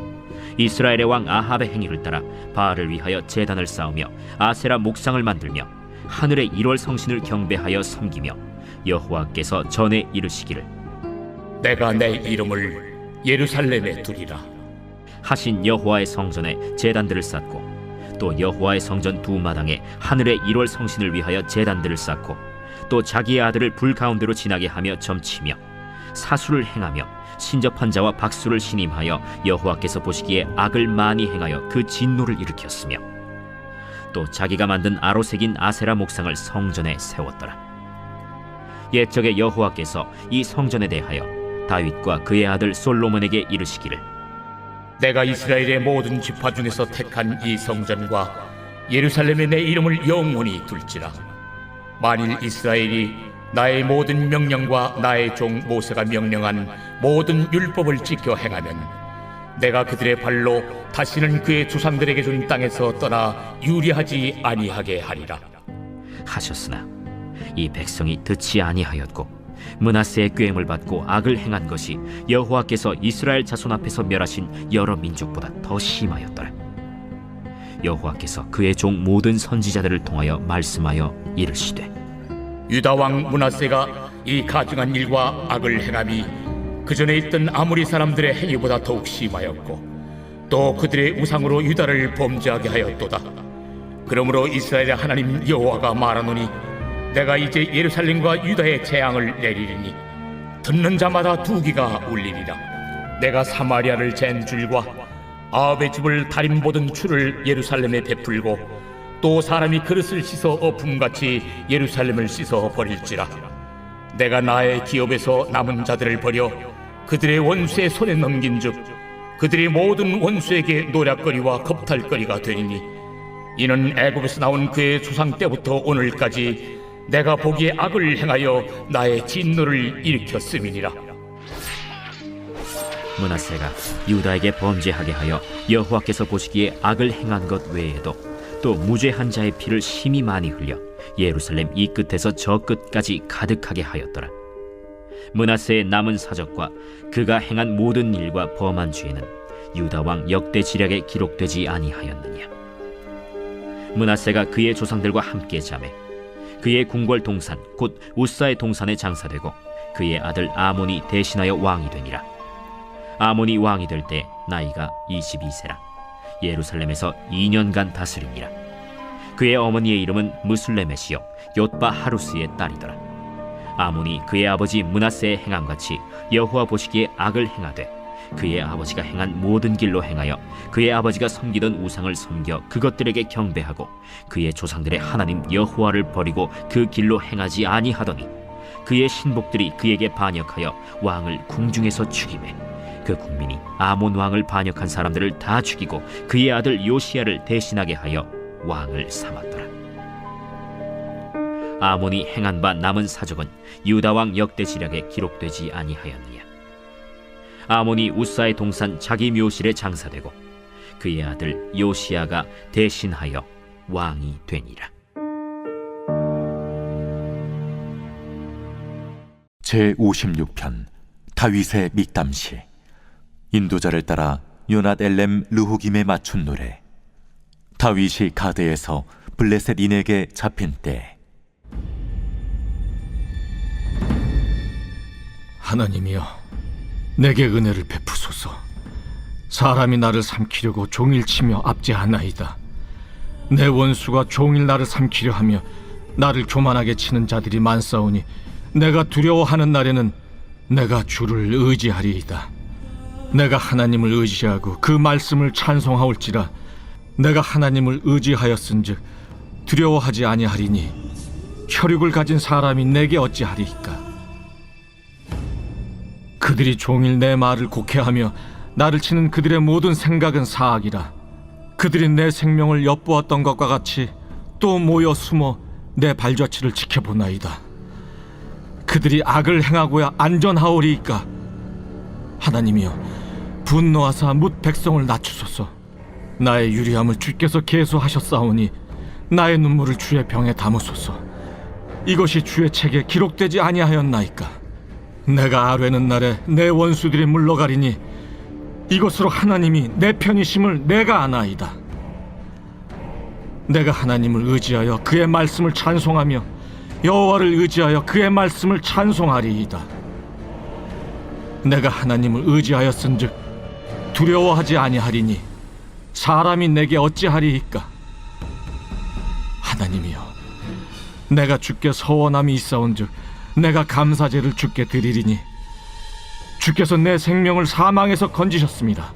이스라엘의 왕 아합의 행위를 따라 바알을 위하여 제단을 쌓으며 아세라 목상을 만들며 하늘의 1월 성신을 경배하여 섬기며 여호와께서 전에 이르시기를 내가 내 이름을 예루살렘에 두리라 하신 여호와의 성전에 제단들을 쌓고 또 여호와의 성전 두 마당에 하늘의 1월 성신을 위하여 제단들을 쌓고 또 자기의 아들을 불 가운데로 지나게 하며 점치며 사수를 행하며 신접한 자와 박수를 신임하여 여호와께서 보시기에 악을 많이 행하여 그 진노를 일으켰으며 또 자기가 만든 아로색인 아세라 목상을 성전에 세웠더라. 옛적에 여호와께서 이 성전에 대하여 다윗과 그의 아들 솔로몬에게 이르시기를 내가 이스라엘의 모든 지파 중에서 택한 이 성전과 예루살렘에 내 이름을 영원히 둘지라. 만일 이스라엘이 나의 모든 명령과 나의 종 모세가 명령한 모든 율법을 지켜 행하면 내가 그들의 발로 다시는 그의 조상들에게 준 땅에서 떠나 유리하지 아니하게 하리라 하셨으나 이 백성이 듣지 아니하였고 므낫세의 꾀임을 받고 악을 행한 것이 여호와께서 이스라엘 자손 앞에서 멸하신 여러 민족보다 더 심하였더라. 여호와께서 그의 종 모든 선지자들을 통하여 말씀하여 이르시되 유다 왕 므낫세가 이 가증한 일과 악을 행함이 그 전에 있던 아모리 사람들의 행위보다 더욱 심하였고 또 그들의 우상으로 유다를 범죄하게 하였도다. 그러므로 이스라엘의 하나님 여호와가 말하노니 내가 이제 예루살렘과 유다의 재앙을 내리리니 듣는 자마다 두기가 울리리라. 내가 사마리아를 잰 줄과 아합의 집을 다림 보던 줄을 예루살렘에 베풀고 또 사람이 그릇을 씻어 엎음같이 예루살렘을 씻어 버릴지라. 내가 나의 기업에서 남은 자들을 버려 그들의 원수의 손에 넘긴즉 그들의 모든 원수에게 노략거리와 겁탈거리가 되리니 이는 애굽에서 나온 그의 조상 때부터 오늘까지 내가 보기에 악을 행하여 나의 진노를 일으켰음이니라. 므낫세가 유다에게 범죄하게 하여 여호와께서 보시기에 악을 행한 것 외에도 또 무죄한 자의 피를 심히 많이 흘려 예루살렘 이 끝에서 저 끝까지 가득하게 하였더라. 므낫세의 남은 사적과 그가 행한 모든 일과 범한 죄는 유다 왕 역대 지략에 기록되지 아니하였느냐? 므낫세가 그의 조상들과 함께 자매 그의 궁궐 동산 곧 우사의 동산에 장사되고 그의 아들 아몬이 대신하여 왕이 되니라. 아몬이 왕이 될 때 나이가 22세라 예루살렘에서 2년간 다스리니라. 그의 어머니의 이름은 무슬레메시요 옅바 하루스의 딸이더라. 아몬이 그의 아버지 므낫세의 행함같이 여호와 보시기에 악을 행하되 그의 아버지가 행한 모든 길로 행하여 그의 아버지가 섬기던 우상을 섬겨 그것들에게 경배하고 그의 조상들의 하나님 여호와를 버리고 그 길로 행하지 아니하더니 그의 신복들이 그에게 반역하여 왕을 궁중에서 죽이매 그 국민이 아몬 왕을 반역한 사람들을 다 죽이고 그의 아들 요시야를 대신하게 하여 왕을 삼았더라. 아몬이 행한 바 남은 사적은 유다 왕 역대지략에 기록되지 아니하였느냐. 아몬이 우사의 동산 자기 묘실에 장사되고 그의 아들 요시야가 대신하여 왕이 되니라. 제56편 다윗의 믹담시. 인도자를 따라 요낫 엘렘 르후김에 맞춘 노래. 다윗이 가드에서 블레셋 인에게 잡힌 때. 하나님이여, 내게 은혜를 베푸소서. 사람이 나를 삼키려고 종일 치며 압제하나이다. 내 원수가 종일 나를 삼키려 하며 나를 교만하게 치는 자들이 많사오니 내가 두려워하는 날에는 내가 주를 의지하리이다. 내가 하나님을 의지하고 그 말씀을 찬송하올지라. 내가 하나님을 의지하였은즉 두려워하지 아니하리니 혈육을 가진 사람이 내게 어찌하리이까. 그들이 종일 내 말을 곡해하며 나를 치는 그들의 모든 생각은 사악이라. 그들이 내 생명을 엿보았던 것과 같이 또 모여 숨어 내 발자취를 지켜보나이다. 그들이 악을 행하고야 안전하오리이까. 하나님이여, 분노하사 뭇 백성을 낮추소서. 나의 유리함을 주께서 계수하셨사오니 나의 눈물을 주의 병에 담으소서. 이것이 주의 책에 기록되지 아니하였나이까. 내가 아뢰는 날에 내 원수들이 물러가리니 이것으로 하나님이 내 편이심을 내가 아나이다. 내가 하나님을 의지하여 그의 말씀을 찬송하며 여호와를 의지하여 그의 말씀을 찬송하리이다. 내가 하나님을 의지하였은즉 두려워하지 아니하리니 사람이 내게 어찌하리이까. 하나님이여, 내가 주께 서원함이 있사온즉 내가 감사제를 주께 드리리니 주께서 내 생명을 사망에서 건지셨습니다.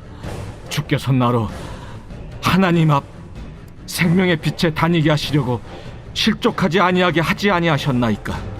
주께서 나로 하나님 앞 생명의 빛에 다니게 하시려고 실족하지 아니하게 하지 아니하셨나이까.